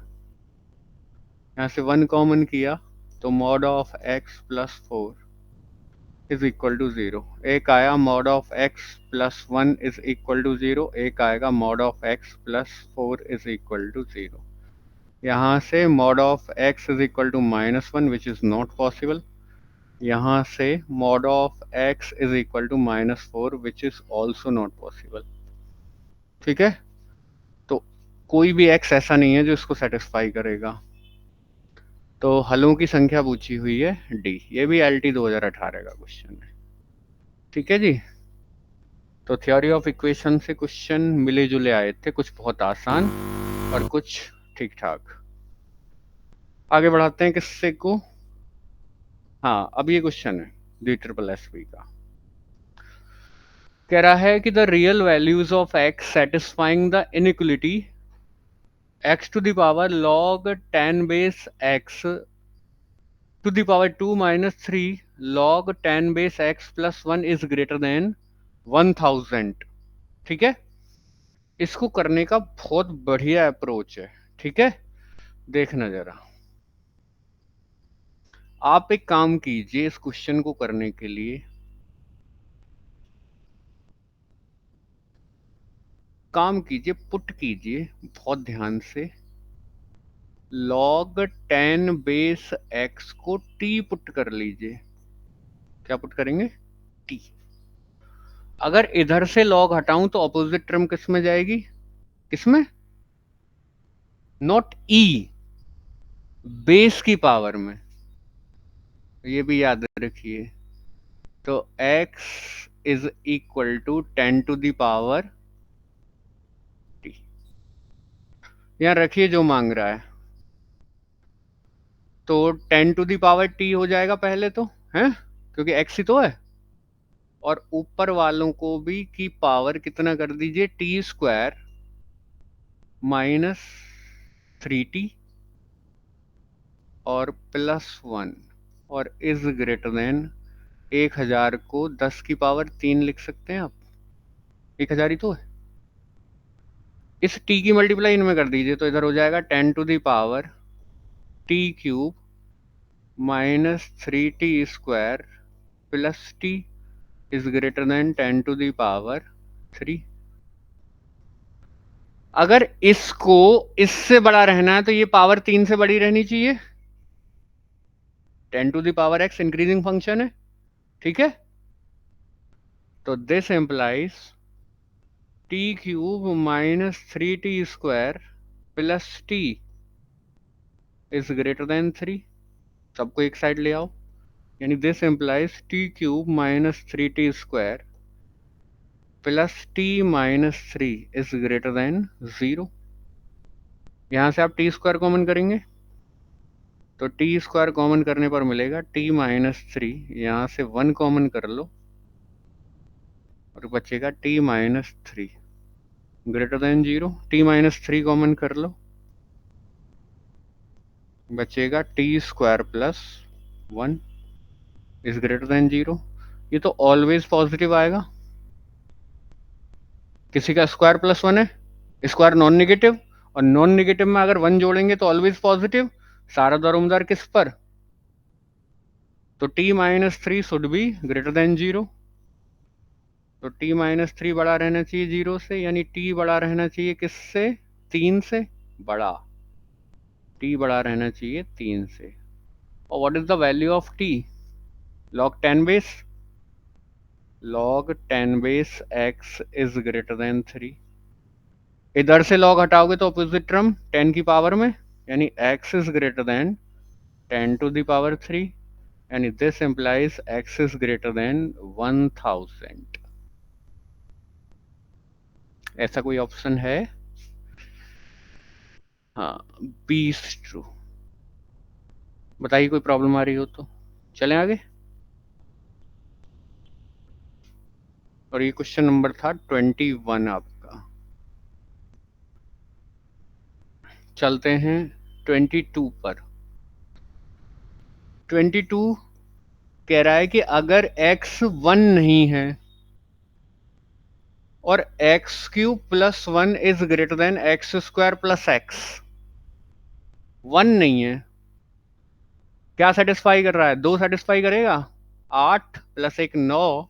यहाँ से 1 कॉमन किया, तो mod of x plus 4 is equal to 0। एक आया mod of x plus 1 is equal to 0, एक आएगा mod of x plus 4 is equal to 0। यहाँ से mod of x is equal to minus 1 which is not possible. यहाँ से mod of x is equal to minus 4 which is also not possible. ठीक है, तो कोई भी एक्स ऐसा नहीं है जो इसको सेटिस्फाई करेगा। तो हलों की संख्या पूछी हुई है डी, ये भी LT 2018 का क्वेश्चन है। ठीक है जी, तो थ्योरी ऑफ इक्वेशन से क्वेश्चन मिले जुले आए थे, कुछ बहुत आसान और कुछ ठीक ठाक। आगे बढ़ाते हैं किससे को। हाँ, अब ये क्वेश्चन है DSSP का, कह रहा है कि the real values of x satisfying the inequality x to the power log 10 base x to the power 2 minus 3 log 10 base x plus 1 is greater than 1000। ठीक है, इसको करने का बहुत बढ़िया अप्रोच है। ठीक है, देखना जरा, आप एक काम कीजिए इस क्वेश्चन को करने के लिए, काम कीजिए, पुट कीजिए बहुत ध्यान से, log 10 बेस x को t पुट कर लीजिए। क्या पुट करेंगे? t। अगर इधर से log हटाऊं तो ऑपोजिट टर्म किस में जाएगी? किसमें? नॉट e, बेस की पावर में, ये भी याद रखिए। तो x is equal to 10 to the power t। यहां रखिए जो मांग रहा है, तो 10 टू द पावर t हो जाएगा पहले तो, है क्योंकि x ही तो है, और ऊपर वालों को भी की पावर कितना कर दीजिए, टी स्क्वायर माइनस 3t और प्लस 1, और इज ग्रेटर देन 1000 को 10 की पावर 3 लिख सकते हैं आप, 1000 ही तो है। इस t की मल्टीप्लाई इनमें कर दीजिए तो इधर हो जाएगा 10 to the power t cube minus 3t square plus t is greater than 10 to the power 3। अगर इसको इससे बड़ा रहना है तो ये पावर 3 से बड़ी रहनी चाहिए। 10 to the power x increasing function है, ठीक है, तो this implies t cube minus 3t square plus t is greater than 3। सबको एक साइड ले आओ, यानी this implies t cube minus 3t square plus t minus 3 is greater than 0। यहां से आप t स्क्वायर कॉमन करेंगे तो टी स्क्वायर कॉमन करने पर मिलेगा t माइनस 3, यहां से 1 कॉमन कर लो और बचेगा t minus 3 greater than 0। t minus 3 common कर लो, बचेगा t square plus 1 is greater than 0। ये तो ऑलवेज पॉजिटिव आएगा, किसी का स्क्वायर प्लस 1 है, स्क्वायर नॉन नेगेटिव, और नॉन नेगेटिव में अगर 1 जोड़ेंगे तो ऑलवेज पॉजिटिव, सारा दरमदार किस पर, तो t minus 3 should be greater than 0। तो t माइनस 3 बड़ा रहना चाहिए 0 से, यानी t बड़ा रहना चाहिए किससे, 3 से, बड़ा t बड़ा रहना चाहिए 3 से। और what is the value of t, log 10 base, log 10 base x is greater than 3। इधर से log हटाओगे तो ऑपोजिट टर्म 10 की पावर में, यानी x is greater than 10 to the power 3, यानी this implies x is greater than 1000। ऐसा कोई option है? हाँ, बी इज ट्रू। बताइए कोई प्रॉब्लम आ रही हो तो चलें आगे। और ये क्वेश्चन नंबर था 21 आपका। चलते हैं 22 पर। 22 कह रहा है कि अगर x 1 नहीं है और x cube plus 1 is greater then x square plus x, 1 नहीं है, क्या सेटिस्फाई कर रहा है, 2 सेटिस्फाई करेगा, 8 plus 1 9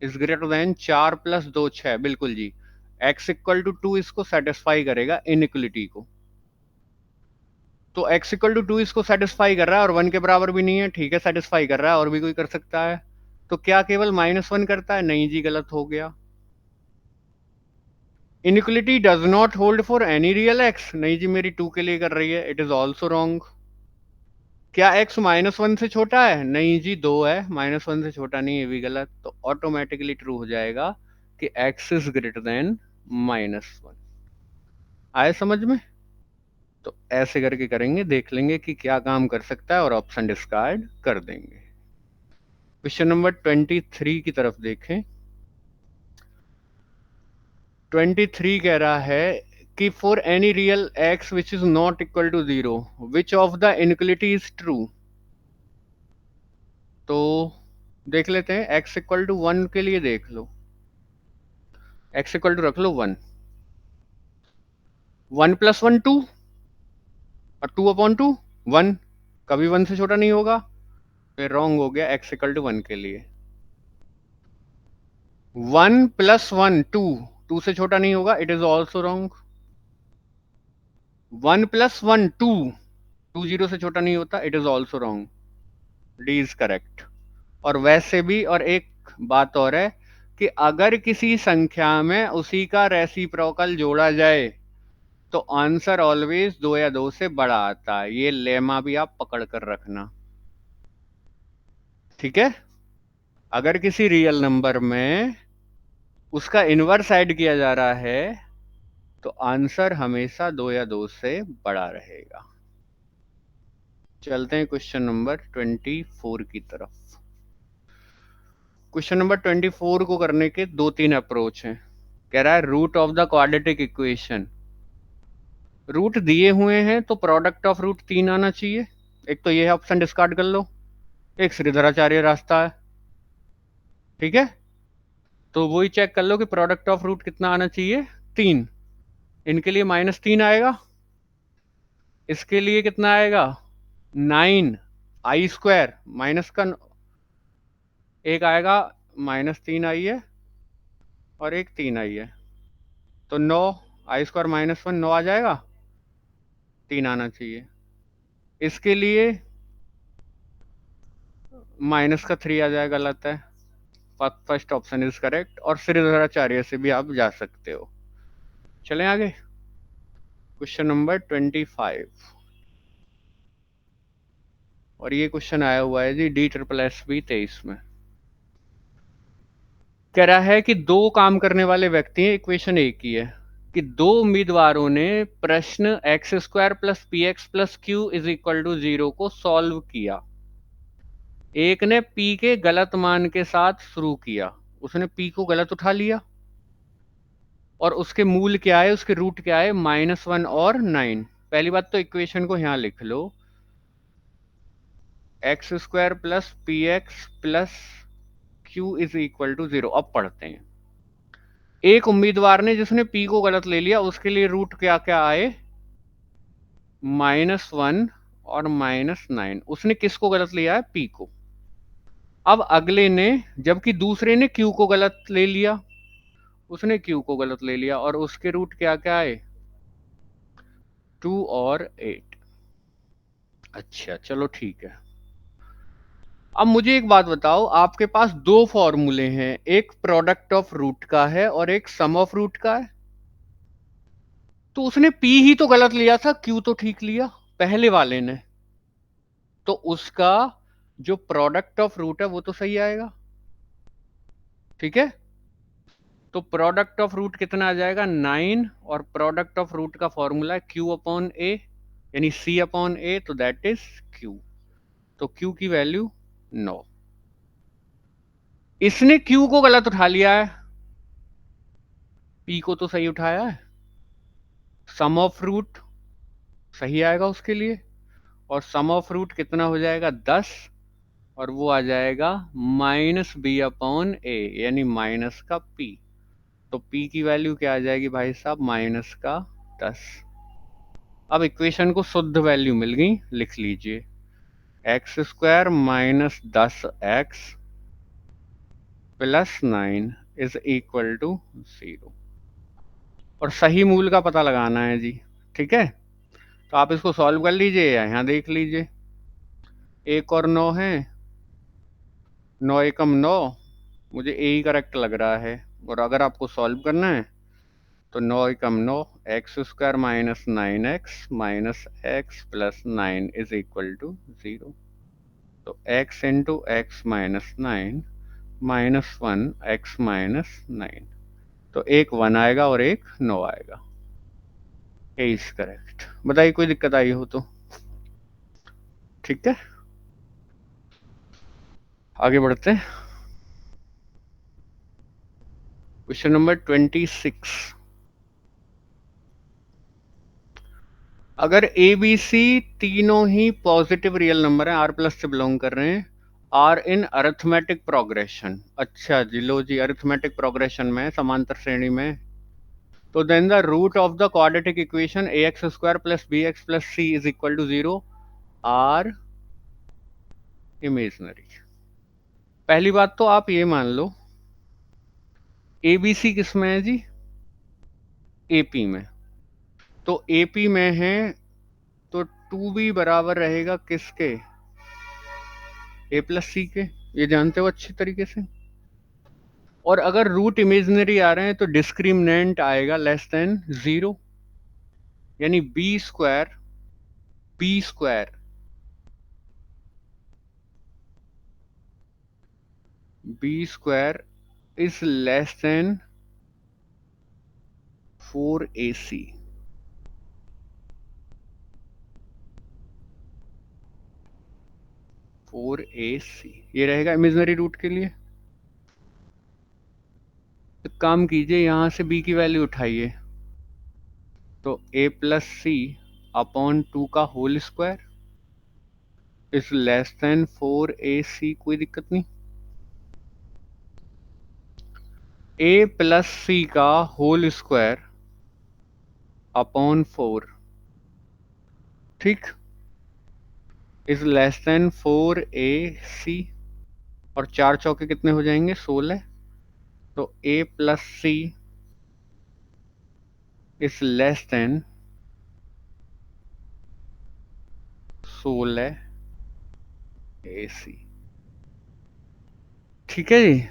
is greater then 4 plus 2 6, बिल्कुल जी, x इक्वल टू 2 इसको सेटिस्फाई करेगा, इनइक्वलिटी को। तो x इक्वल टू 2 इसको सेटिस्फाई कर रहा है और 1 के बराबर भी नहीं है, ठीक है, सेटिस्फाई कर रहा है, और भी कोई कर सकता है, तो क्या केवल -1 करता है, नहीं जी, गलत हो गया। Inequality does not hold for any real x, नहीं जी, मेरी 2 के लिए कर रही है, इट इज ऑल्सो रॉन्ग। क्या x -1 से छोटा है, नहीं जी, 2 है, -1 से छोटा नहीं, ये भी गलत, तो ऑटोमेटिकली ट्रू हो जाएगा कि x इज ग्रेटर देन -1। आए समझ में? तो ऐसे करके करेंगे, देख लेंगे कि क्या काम कर सकता है और ऑप्शन डिस्कार्ड कर देंगे। क्वेश्चन नंबर 23 की तरफ देखें। 23 कह रहा है कि for any real x which is not equal to 0 which of the inequality is true. तो देख लेते हैं, एक्स इक्वल टू 1 के लिए देख लो, एक्स इक्वल टू रख लो 1, 1 प्लस 1 2 और 2 अपॉन 2 1, कभी 1 से छोटा नहीं होगा, फिर रॉन्ग हो गया एक्स इक्वल टू 1 के लिए। 1 प्लस 1 2, 2 से छोटा नहीं होगा, it is also wrong. 1 plus 1 2, 2 0 से छोटा नहीं होता, it is also wrong. D is correct. और वैसे भी, और एक बात और है कि अगर किसी संख्या में उसी का रेसिप्रोकल जोड़ा जाए तो आंसर ऑलवेज 2 या 2 से बड़ा आता है। ये लेमा भी आप पकड़ कर रखना, ठीक है। अगर किसी रियल नंबर में उसका इनवर्स ऐड किया जा रहा है तो आंसर हमेशा 2 या 2 से बड़ा रहेगा। चलते हैं क्वेश्चन नंबर 24 की तरफ। क्वेश्चन नंबर 24 को करने के 2-3 अप्रोच हैं। कह रहा है root of the quadratic equation. Root दिए हुए हैं तो प्रोडक्ट ऑफ रूट 3 आना चाहिए। एक तो ये ऑप्शन डिस्कार्ड कर लो, एक श्रीधराचार्य रास्ता है, ठीक है। तो वही चेक कर लो कि प्रोडक्ट ऑफ रूट कितना आना चाहिए, 3। इनके लिए -3 आएगा, इसके लिए कितना आएगा 9 आई स्क्वायर माइनस का एक आएगा, -3 आई है और एक 3 आई है, तो 9 आई स्क्वायर -1 9 आ जाएगा, 3 आना चाहिए। इसके लिए -3 आ जाएगा, गलत है। First option is correct. और श्रीधराचार्य से भी आप जा सकते हो। चलें आगे, क्वेश्चन नंबर 25। और ये क्वेश्चन आया हुआ है जी DSSB 23 में। कह रहा है कि दो काम करने वाले व्यक्ति हैं, इक्वेशन एक ही है, कि दो उम्मीदवारों ने प्रश्न x² + px + q = 0 को सॉल्व किया। एक ने p के गलत मान के साथ शुरू किया, उसने p को गलत उठा लिया, और उसके मूल क्या है, उसके रूट क्या है, -1 और 9। पहली बात तो इक्वेशन को यहां लिख लो, x² + px + q = 0। अब पढ़ते हैं। एक उम्मीदवार ने जिसने p को गलत ले लिया, उसके लिए रूट क्या क्या आए, -1 और -9। उसने किसको गलत लिया है, p को। अब अगले ने, जबकि दूसरे ने q को गलत ले लिया, उसने q को गलत ले लिया, और उसके रूट क्या क्या आए, 2 और 8। अच्छा चलो ठीक है। अब मुझे एक बात बताओ, आपके पास दो फॉर्मूले हैं, एक प्रोडक्ट ऑफ रूट का है और एक सम ऑफ रूट का है। तो उसने p ही तो गलत लिया था, q तो ठीक लिया पहले वाले ने, तो उसका जो प्रोडक्ट ऑफ रूट है वो तो सही आएगा, ठीक है। तो प्रोडक्ट ऑफ रूट कितना आ जाएगा, 9, और प्रोडक्ट ऑफ रूट का फॉर्मूला है q/a, यानी c/a, तो दैट इज q। तो q की वैल्यू 9। इसने q को गलत उठा लिया है, p को तो सही उठाया है। सम ऑफ रूट सही आएगा उसके लिए, और सम ऑफ रूट कितना हो जाएगा, 10, और वो आ जाएगा -b/a, यानी माइनस का p। तो p की वैल्यू क्या आ जाएगी भाई साहब, -10। अब इक्वेशन को शुद्ध वैल्यू मिल गई, लिख लीजिए, x² - 10x + 9 = 0। और सही मूल का पता लगाना है जी, ठीक है। तो आप इसको सॉल्व कर लीजिए या यहाँ देख लीजिए। 1 और 9 है, 9 एकम 9, मुझे ए ही करेक्ट लग रहा है। और अगर आपको सॉल्व करना है तो 9 एकम 9, x² - 9x - x + 9 = 0। तो x × x - 9 -1 x - 9, तो एक 1 आएगा और एक 9 आएगा। ए इज करेक्ट। बताइए कोई दिक्कत आई हो तो, ठीक है। आगे बढ़ते हैं, क्वेश्चन नंबर 26। अगर ए बी सी तीनों ही पॉजिटिव रियल नंबर हैं, आर प्लस से बिलोंग कर रहे हैं, आर इन अरिथमेटिक प्रोग्रेशन, अच्छा जी, लो जी, अरिथमेटिक प्रोग्रेशन में, समांतर श्रेणी में, तो then the root of the quadratic equation A x square plus B x plus C is equal to 0 are imaginary. पहली बात तो आप ये मान लो ए बी सी किस में है जी, एपी में, तो एपी में है, तो टू बी बराबर रहेगा किसके, ए प्लस सी के, ये जानते हो अच्छी तरीके से। और अगर रूट इमेजनरी आ रहे हैं तो डिस्क्रिमिनेंट आएगा लेस देन 0, यानी b square is less than 4ac। 4ac ये रहेगा इमेजनरी रूट के लिए। तो काम कीजिए, यहां से b की वैल्यू उठाइए, तो a प्लस सी अपॉन 2 का whole square is less than 4ac, कोई दिक्कत नहीं। a प्लस सी का होल स्क्वायर अपॉन 4, ठीक, इज लेस देन 4ac, और चार चौके कितने हो जाएंगे, 16, तो a plus C is less than 16ac। ठीक है जी।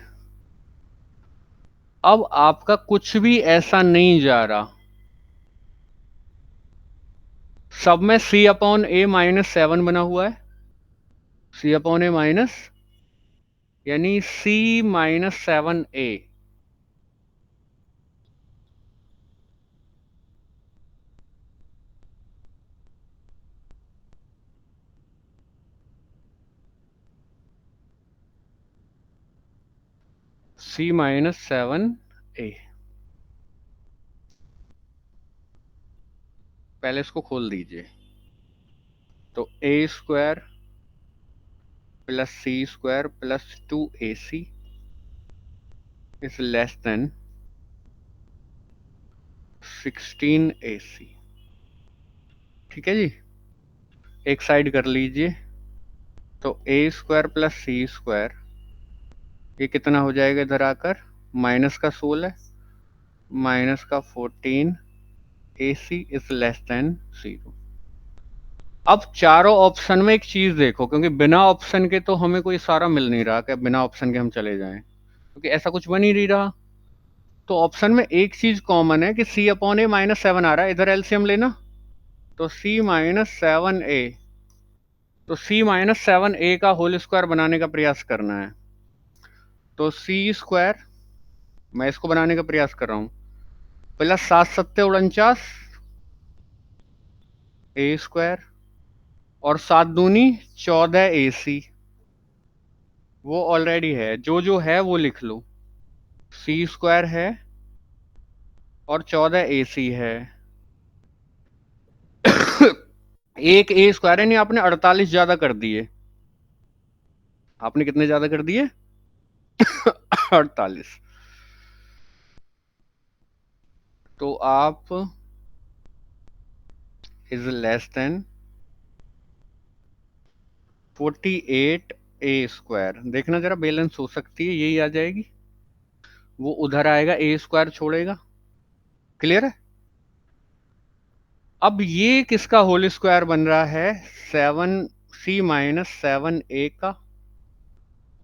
अब आपका कुछ भी ऐसा नहीं जा रहा, सब में c अपॉन ए माइनस 7 बना हुआ है, c अपॉन ए माइनस, यानी c minus 7a, c minus 7a। पहले इसको खोल दीजिए, तो a square plus c square plus 2ac is less than 16ac। ठीक है जी, एक साइड कर लीजिए, तो a square plus c square ये कितना हो जाएगा इधर आकर, माइनस का 16 माइनस का 14 ac इज लेस देन 0। अब चारों ऑप्शन में एक चीज देखो, क्योंकि बिना ऑप्शन के तो हमें कोई सारा मिल नहीं रहा कि बिना ऑप्शन के हम चले जाएं, क्योंकि ऐसा कुछ बन ही नहीं रहा। तो ऑप्शन में एक चीज कॉमन है कि c अपॉन ए माइनस 7 आ रहा है, इधर एलसीएम लेना, तो c माइनस 7a, तो c माइनस 7a का होल स्क्वायर बनाने का प्रयास करना है, तो c स्क्वायर, मैं इसको बनाने का प्रयास कर रहा हूं, प्लस 7 7 49 a स्क्वायर, और 7 दूनी 14ac, वो ऑलरेडी है, जो है वो लिख लो, c स्क्वायर है और 14ac है। एक ए स्क्वायर है, नहीं आपने 48 ज्यादा कर दिए, आपने कितने ज्यादा कर दिए 48, तो आप is less than 48a square, देखना जरा बैलेंस हो सकती है, यही आ जाएगी, वो उधर आएगा, ए स्क्वायर छोड़ेगा, क्लियर है। अब ये किसका होल स्क्वायर बन रहा है, 7c माइनस 7a का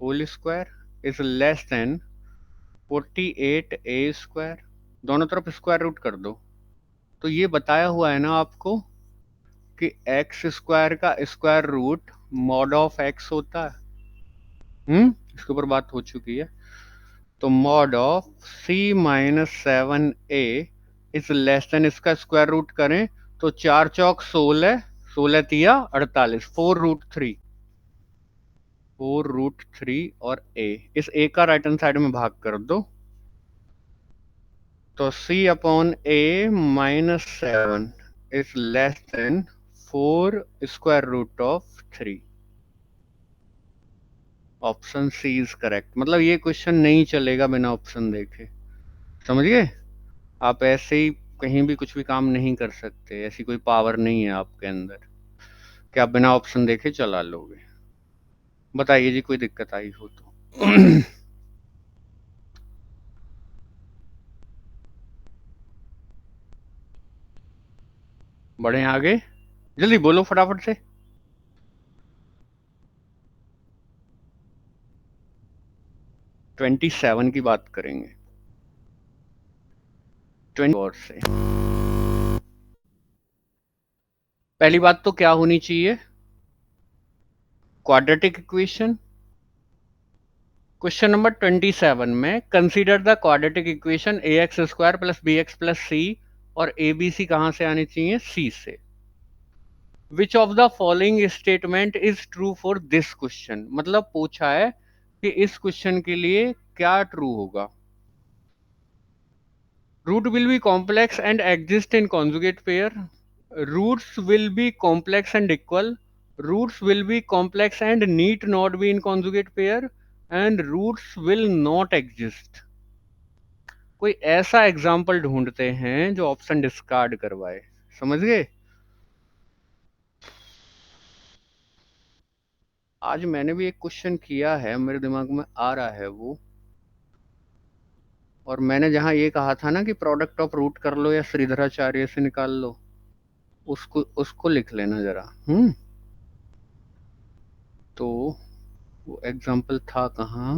whole square is less than 48a square, दोनों तरफ स्क्वायर रूट कर दो, तो ये बताया हुआ है ना आपको कि एक्स स्क्वायर का square root mod of x होता है, इसके ऊपर बात हो चुकी है, तो mod of c minus 7a is less than, इसका स्क्वायर रूट करें तो 4 चौक 16, 16 तिया 48, 4√3 और a, इस a का राइट हैंड साइड में भाग कर दो, तो c upon a minus 7 is less than 4 square root of 3। Option C is correct. मतलब ये क्वेश्चन नहीं चलेगा बिना ऑप्शन देखे, समझ गए? आप ऐसे ही कहीं भी कुछ भी काम नहीं कर सकते, ऐसी कोई पावर नहीं है आपके अंदर कि आप बिना ऑप्शन देखे चला लोगे। बताइए जी, कोई दिक्कत आई हो तो। बढ़े आगे, जल्दी बोलो फटाफट से। 27 की बात करेंगे, 20 और से। पहली बात तो क्या होनी चाहिए? Quadratic equation. क्वेश्चन नंबर 27 में consider the quadratic equation A x square plus B x plus C, और ए बी सी कहां से आनी चाहिए? सी से। विच of the following statement is true for this question. मतलब पूछा है कि इस क्वेश्चन के लिए क्या ट्रू होगा। Root will be complex and exist in conjugate pair, roots will be complex and equal, roots will be complex and need not be in conjugate pair, and roots will not exist। कोई ऐसा example ढूंढते हैं जो option discard करवाए, समझ गए? आज मैंने भी एक क्वेश्चन किया है, मेरे दिमाग में आ रहा है वो। और मैंने जहां ये कहा था ना कि प्रोडक्ट ऑफ रूट कर लो या श्रीधराचार्य से निकाल लो, उसको उसको लिख लेना जरा। तो वो एग्जाम्पल था कहाँ,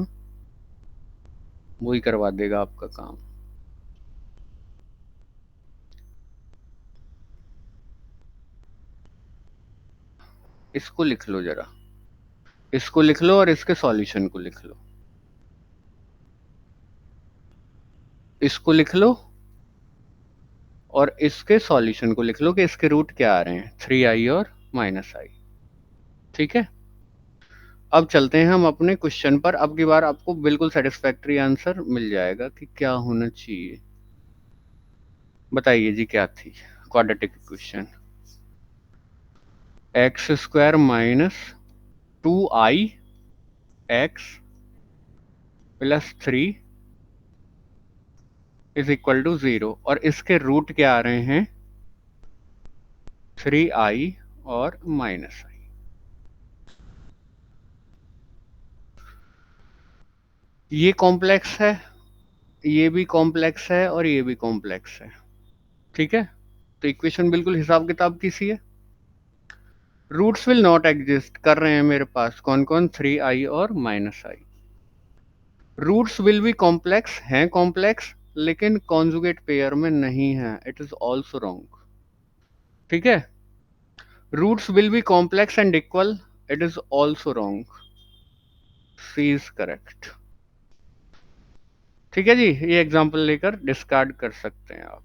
वही करवा देगा आपका काम। इसको लिख लो जरा, इसको लिख लो और इसके सॉल्यूशन को लिख लो। इसको लिख लो और इसके सॉल्यूशन को लिख लो कि इसके रूट क्या आ रहे हैं, 3i और -i। ठीक है, अब चलते हैं हम अपने क्वेश्चन पर। अब की बार आपको बिल्कुल सेटिस्फैक्ट्री आंसर मिल जाएगा कि क्या होना चाहिए। बताइए जी, क्या थी quadratic equation? X square -2i x + 3 = 0, और इसके रूट क्या आ रहे हैं? 3i और -i। ये कॉम्प्लेक्स है, ये भी कॉम्प्लेक्स है, और ये भी कॉम्प्लेक्स है। ठीक है, तो इक्वेशन बिल्कुल हिसाब किताब की सी है। रूट्स विल नॉट एग्जिस्ट कर रहे हैं मेरे पास, कौन कौन? 3i और -i। Roots will be complex हैं, कॉम्प्लेक्स, लेकिन कॉन्जुगेट पेयर में नहीं है, इट इज ऑल्सो रॉन्ग। ठीक है, roots will be complex and equal, it is also wrong. C is correct. ठीक है जी, ये एग्जांपल लेकर डिस्कार्ड कर सकते हैं आप।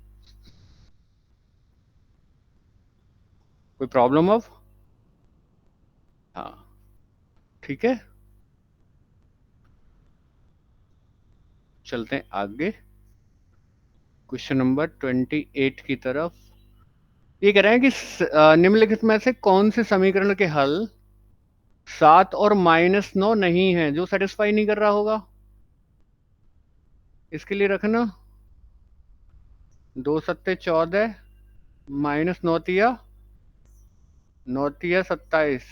कोई प्रॉब्लम अब? हाँ, ठीक है, चलते हैं आगे क्वेश्चन नंबर 28 की तरफ। ये कह रहे हैं कि निम्नलिखित में से कौन से समीकरण के हल 7 और -9 नहीं है, जो सेटिस्फाई नहीं कर रहा होगा। इसके लिए रखना 2 सत्ते 14, -9 9 27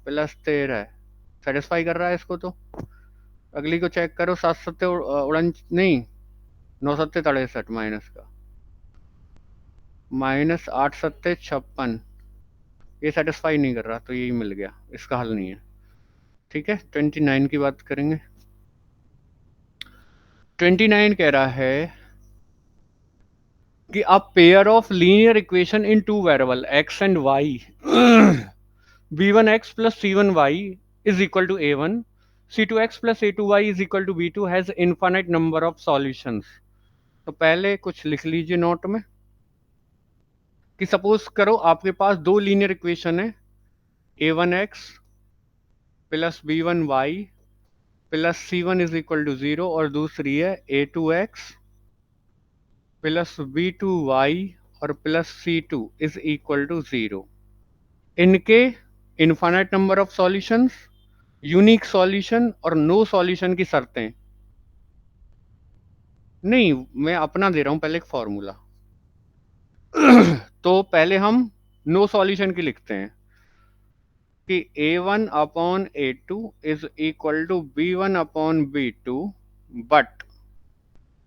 +13 सेटिस्फाई कर रहा है इसको। तो अगली को चेक करो, 7 सत्ते उड़न नहीं, 9 सत्ते 63 माइनस का, -8 सत्ते 56, ये सेटिस्फाई नहीं कर रहा, तो यही मिल गया, इसका हल नहीं है। ठीक है, 29 की बात करेंगे। 29 कह रहा है कि a pair of linear equation in two variable x and y b1x plus c1y is equal to a1, c2x plus a2y is equal to b2 has infinite number of solutions। तो पहले कुछ लिख लीजिए नोट में कि suppose करो आपके पास दो लीनियर इक्वेशन है, a1x plus b1y plus c1 is equal to 0, और दूसरी है a2x प्लस b2y और plus C2 is equal to 0। इनके infinite number of solutions, unique solution और नो सॉल्यूशन की शर्तें। नहीं, मैं अपना दे रहा हूं पहले एक फॉर्मूला। तो पहले हम नो सॉल्यूशन की लिखते हैं कि A1 upon A2 is equal to B1 upon B2 but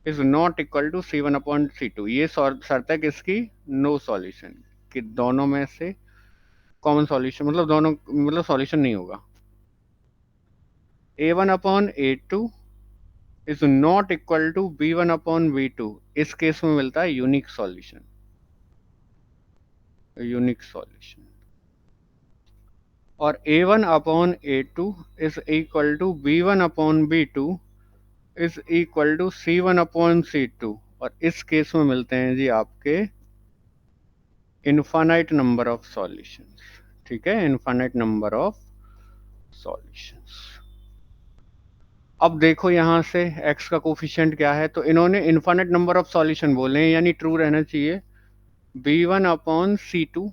is not equal to C1 upon C2। ये शर्त है किसकी? नो सॉल्यूशन कि दोनों में से कॉमन सॉल्यूशन, मतलब दोनों, मतलब सॉल्यूशन नहीं होगा। A1 upon A2 is not equal to B1 upon B2। इस केस में मिलता है यूनिक सॉल्यूशन। Unique solution. और A1 upon A2 is equal to B1 upon B2 is equal to C1 upon C2। और इस case में मिलते हैं जी आपके इनफाइनाइट नंबर ऑफ सॉल्यूशंस। ठीक है, इनफाइनाइट नंबर ऑफ सॉल्यूशंस। अब देखो यहां से x का कोफिशिएंट क्या है, तो इन्होंने इनफाइनाइट नंबर ऑफ सॉल्यूशन बोले हैं, यानी ट्रू रहना चाहिए। B1 upon C2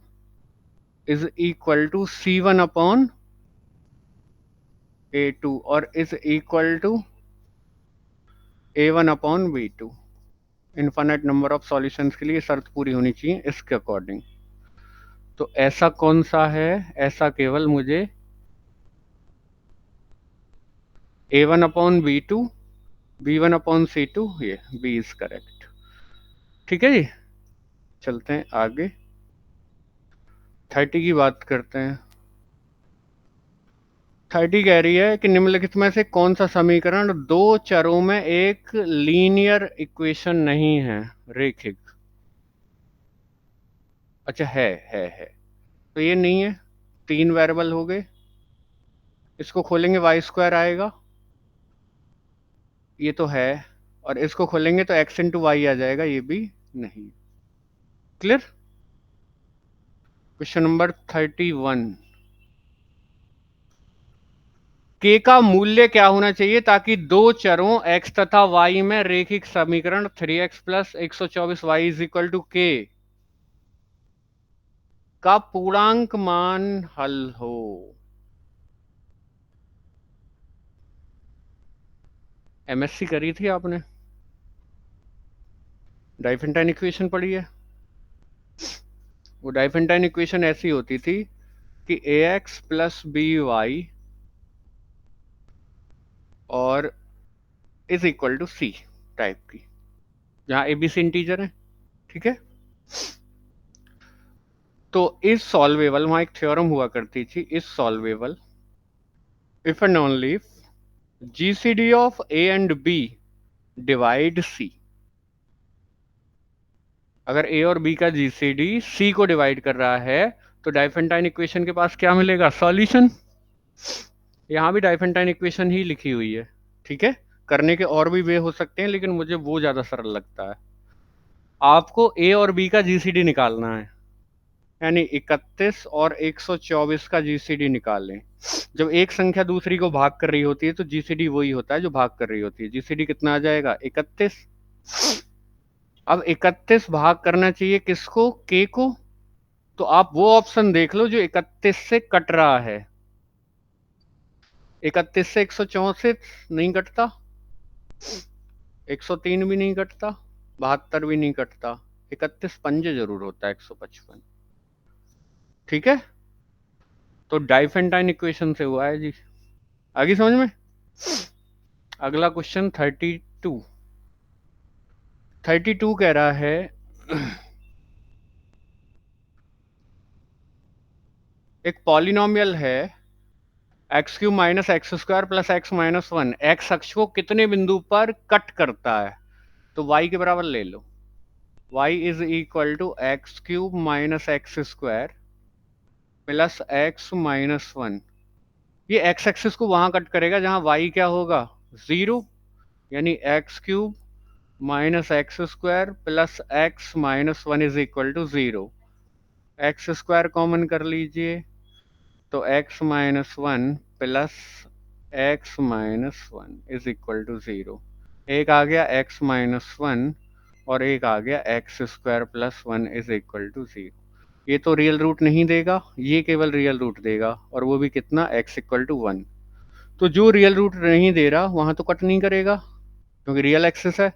is equal to C1 upon A2 और is equal to A1 upon B2। Infinite number of solutions के लिए शर्त पूरी होनी चाहिए इसके अकॉर्डिंग। तो ऐसा कौन सा है? ऐसा केवल मुझे A1 upon B2, B1 upon C2, ये B इज करेक्ट। ठीक है जी, चलते हैं आगे। 30 की बात करते हैं। 30 कह रही है कि निम्नलिखित में से कौन सा समीकरण दो चरों में एक लीनियर इक्वेशन नहीं है? रेखिक। अच्छा, है। तो ये नहीं है। तीन वेरिएबल हो गए, इसको खोलेंगे वाई स्क्वायर आएगा, ये तो है। और इसको खोलेंगे तो एक्स इंटू वाई आ जाएगा, ये भी नहीं। क्लियर? Question number 31। के का मूल्य क्या होना चाहिए ताकि दो चरों x तथा y में रेखिक समीकरण 3x plus 124y is equal to के का पूर्णांक मान हल हो? एमएससी करी थी आपने, डाइफेंटाइन इक्वेशन पढ़ी है। वो डाइफेंटाइन इक्वेशन ऐसी होती थी कि ax प्लस बी वाई और is equal to c type की, जहां एबीसी इंटीजर है। ठीक है, तो इज सॉल्वेबल, वहां एक थ्योरम हुआ करती थी, is solvable if and only if GCD of A and B divide C. अगर ए और बी का जीसीडी सी को डिवाइड कर रहा है तो डाइफेंटाइन इक्वेशन के पास क्या मिलेगा? सॉल्यूशन। यहां भी डाइफेंटाइन इक्वेशन ही लिखी हुई है। ठीक है, करने के और भी वे हो सकते हैं, लेकिन मुझे वो ज्यादा सरल लगता है। आपको ए और बी का जीसीडी निकालना है, यानी 31 और 124 का जीसीडी निकाल लें। जब एक संख्या दूसरी को भाग कर रही होती है तो जीसीडी वही होता है जो भाग कर रही होती है। जीसीडी कितना आ जाएगा? 31। अब 31 भाग करना चाहिए किसको? के को। तो आप वो ऑप्शन देख लो जो 31 से कट रहा है। 31 से 164 नहीं कटता, 103 भी नहीं कटता, 72 भी नहीं कटता। 31 पंजे जरूर होता है, 155। ठीक है, तो डाइफेंटाइन इक्वेशन से हुआ है जी। आगे समझ में? अगला क्वेश्चन 32। 32 कह रहा है एक पॉलिनोमियल है x cube minus x square plus x minus one, x अक्ष को कितने बिंदु पर कट करता है? तो y के बराबर ले लो। y is equal to x cube minus x square plus x minus one. ये एक्स एक्सिस को वहां कट करेगा जहां y क्या होगा? 0। यानी x cube minus x square plus x minus one is equal to 0। X square common कर लीजिए, तो x minus one plus x minus one is equal to 0। एक आ गया एक्स माइनस वन और एक आ गया x square plus 1 is equal to 0। ये तो रियल रूट नहीं देगा, ये केवल रियल रूट देगा, और वो भी कितना, एक्स इक्वल टू 1। तो जो रियल रूट नहीं दे रहा वहां तो कट नहीं करेगा क्योंकि रियल एक्सेस है,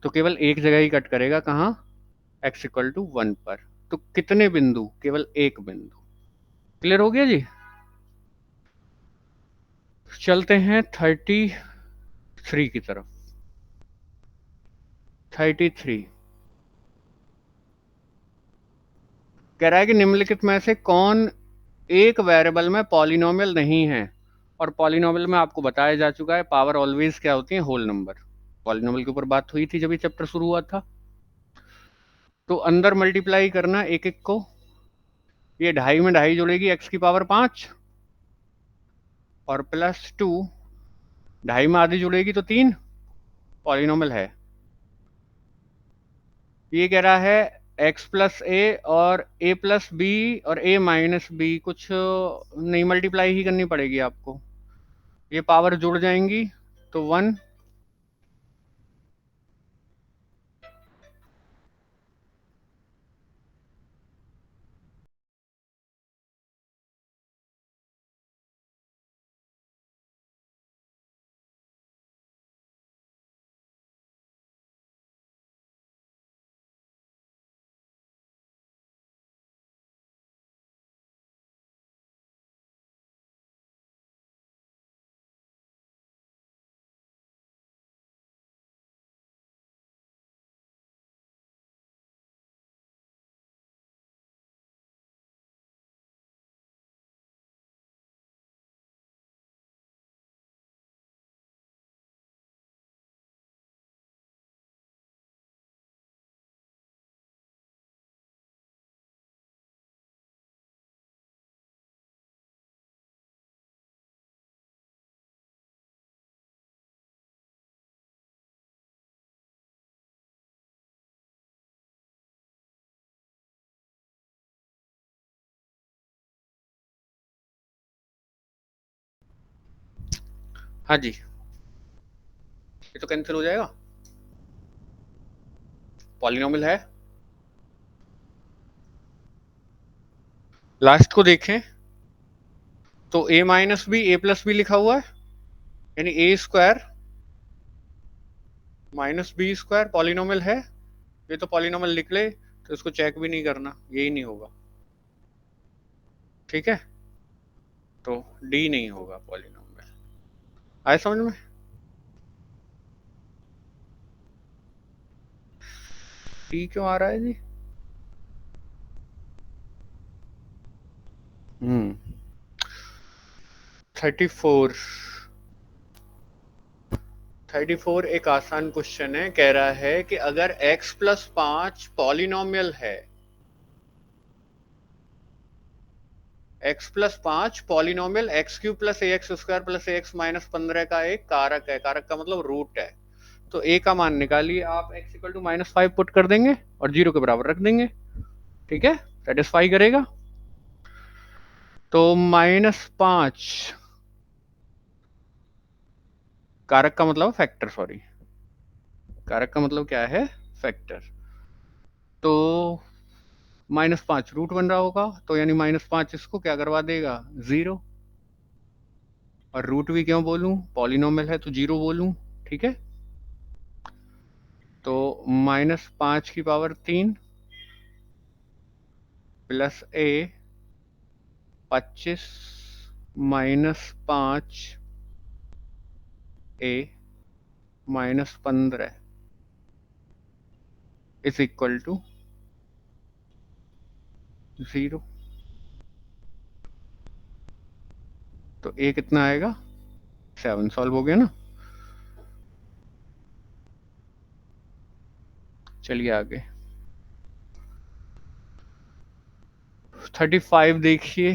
तो केवल एक जगह ही कट करेगा, कहाँ, एक्स इक्वल टू 1 पर। तो कितने बिंदु, केवल एक बिंदु। क्लियर हो गया जी। चलते हैं 33 की तरफ। 33 कह रहा है कि निम्नलिखित में से कौन एक वेरिएबल में पॉलिनोमियल नहीं है। और पॉलिनोमियल में आपको बताया जा चुका है पावर ऑलवेज क्या होती है, होल नंबर। पॉलिनोमियल के ऊपर बात हुई थी जब ये चैप्टर शुरू हुआ था। तो अंदर मल्टीप्लाई करना एक एक को। ये ढाई में ढाई जोड़ेगी एक्स की पावर 5, और प्लस 2 ढाई में आधी जुड़ेगी तो 3। पॉलिनोमियल है। ये कह रहा है एक्स प्लस ए और ए प्लस बी और ए माइनस बी, कुछ नहीं, मल्टीप्लाई ही करनी पड़ेगी आपको। ये पावर जुड़ जाएंगी तो 1। हाँ जी, ये तो कैंसिल हो जाएगा, पॉलिनोमियल है। लास्ट को देखें तो A minus B A plus B लिखा हुआ है, यानी A square minus B square polynomial है। ये तो पॉलिनोमियल लिख ले तो इसको चेक भी नहीं करना, यही नहीं होगा। ठीक है, तो डी नहीं होगा पॉलिनोमियल। आए समझ में। डी क्यों आ रहा है जी। 34 34 एक आसान क्वेश्चन है। कह रहा है कि अगर x प्लस 5 पॉलिनोमियल है, x plus 5 polynomial X cube plus A x square plus A X minus 15 का एक कारक है, कारक का मतलब रूट है, तो a का मान निकालिए आप। x इक्वल टू -5 पुट कर देंगे और 0 के बराबर रख देंगे। ठीक है, सेटिस्फाई करेगा। तो -5 कारक का मतलब फैक्टर, सॉरी, कारक का मतलब क्या है, फैक्टर। तो -5 रूट बन रहा होगा, तो यानी -5 इसको क्या करवा देगा, 0। और रूट भी क्यों बोलूं, पॉलिनोमियल है तो 0 बोलूं। ठीक है, तो -5 की power 3 plus a 25 -5 a -15 is equal to 0। तो ए कितना आएगा, 7। सॉल्व हो गया ना। चलिए आगे 35 देखिए।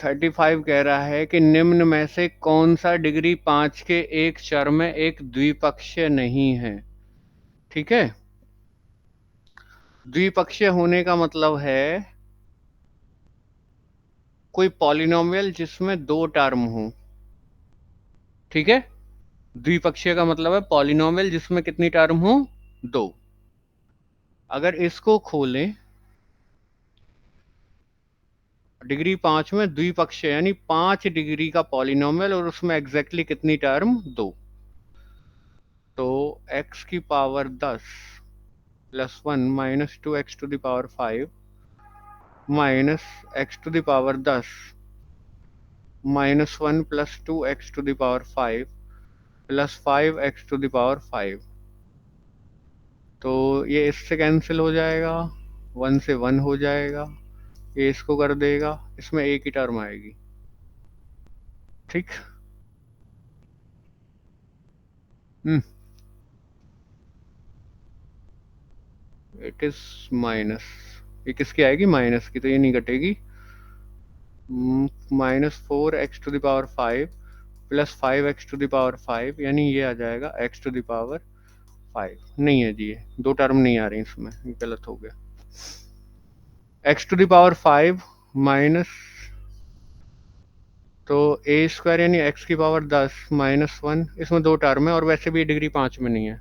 35 कह रहा है कि निम्न में से कौन सा डिग्री 5 के एक चर में एक द्विपक्षीय नहीं है। ठीक है, द्विपक्षीय होने का मतलब है कोई पॉलिनोमियल जिसमें दो टर्म हो। ठीक है, द्विपक्षीय का मतलब है पॉलिनोमियल जिसमें कितनी टर्म हो, 2। अगर इसको खोलें डिग्री 5 में द्विपक्षीय यानी 5 डिग्री का पॉलिनोमियल और उसमें एग्जैक्टली कितनी टर्म, 2। तो x की power 10 plus 1 minus 2x to the power 5 minus x to the power 10 minus 1 plus 2x to the power 5 plus 5x to the power 5। तो ये इससे कैंसिल हो जाएगा, 1 से 1 हो जाएगा, ये इसको कर देगा, इसमें एक ही टर्म आएगी। ठीक। इट इज माइनस, ये किसकी आएगी, माइनस की, तो ये नहीं घटेगी। Minus 4x to the power 5 plus 5x to the power 5 यानी ये आ जाएगा x टू द पावर 5। नहीं है जी, ये दो टर्म नहीं आ रही इसमें, ये गलत हो गया। x to the power 5 minus, तो a स्क्वायर यानी x की पावर 10 माइनस 1, इसमें दो टर्म है और वैसे भी डिग्री 5 में नहीं है,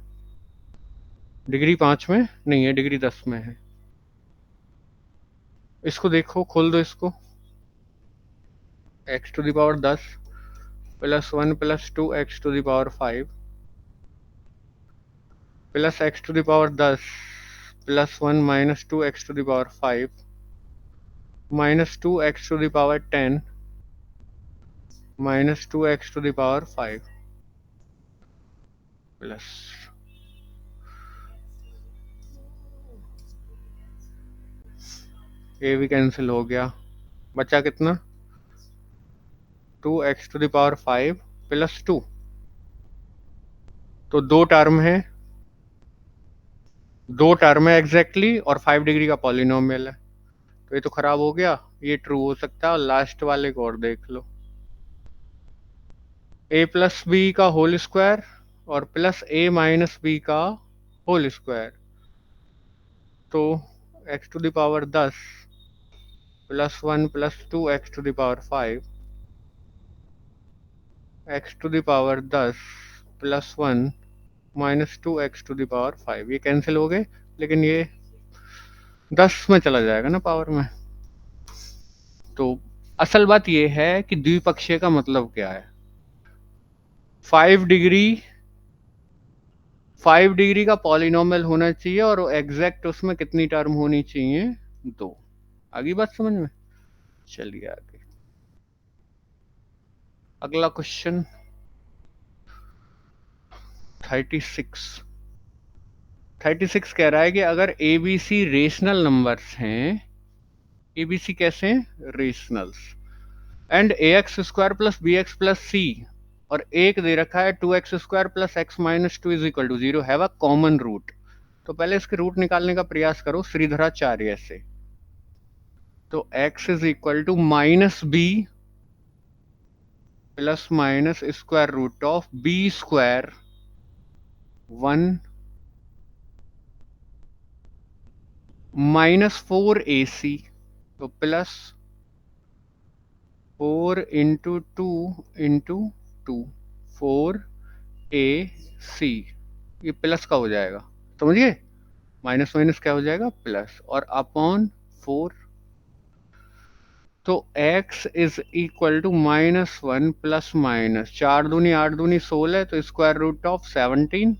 डिग्री 5 में नहीं है, डिग्री 10 में है। इसको देखो, खोल दो इसको, x to the power 10 plus 1 plus 2x to the power 5 plus x to the power 10 plus 1 minus 2x to the power 5 minus 2x to the power 10 minus 2x to the power 5 plus, ये भी cancel हो गया, बचा कितना, 2x to the power 5 plus 2। तो दो term है, दो टर्म है एग्जैक्टली और 5 डिग्री का पॉलिनोमियल है, तो ये तो खराब हो गया, ये ट्रू हो सकता है। और लास्ट वाले को और देख लो, a प्लस बी का होल स्क्वायर और प्लस a माइनस बी का होल स्क्वायर। तो x to the power 10 plus 1 plus 2x to the power 5 x to the power 10 plus 1 minus 2x to the power 5, ये cancel हो गए, लेकिन ये 10 में चला जाएगा ना पावर में। तो असल बात ये है कि द्विपक्षीय का मतलब क्या है, 5 डिग्री, 5 डिग्री का पॉलिनोमियल होना चाहिए और एग्जैक्ट उसमें कितनी टर्म होनी चाहिए, 2। आगे बात समझ में, चलिए आगे अगला क्वेश्चन 36। 36 कह रहा है कि अगर ABC रेशनल नंबर्स हैं, ABC कैसे हैं, rationals, and ax square plus bx plus c, और एक दे रखा है 2x square plus x minus 2 is equal to 0 have a common root. तो पहले इसके रूट निकालने का प्रयास करो श्रीधराचार्य से। तो x is equal to minus b plus minus square root of b square 1 minus 4ac, तो प्लस 4 इंटू 2 इंटू 2 4ac, ये प्लस का हो जाएगा, समझिए, माइनस माइनस क्या हो जाएगा, प्लस, और अपॉन 4। तो x is equal to minus 1 plus minus 4 दूनी 8 दूनी 16, तो स्क्वायर रूट ऑफ 17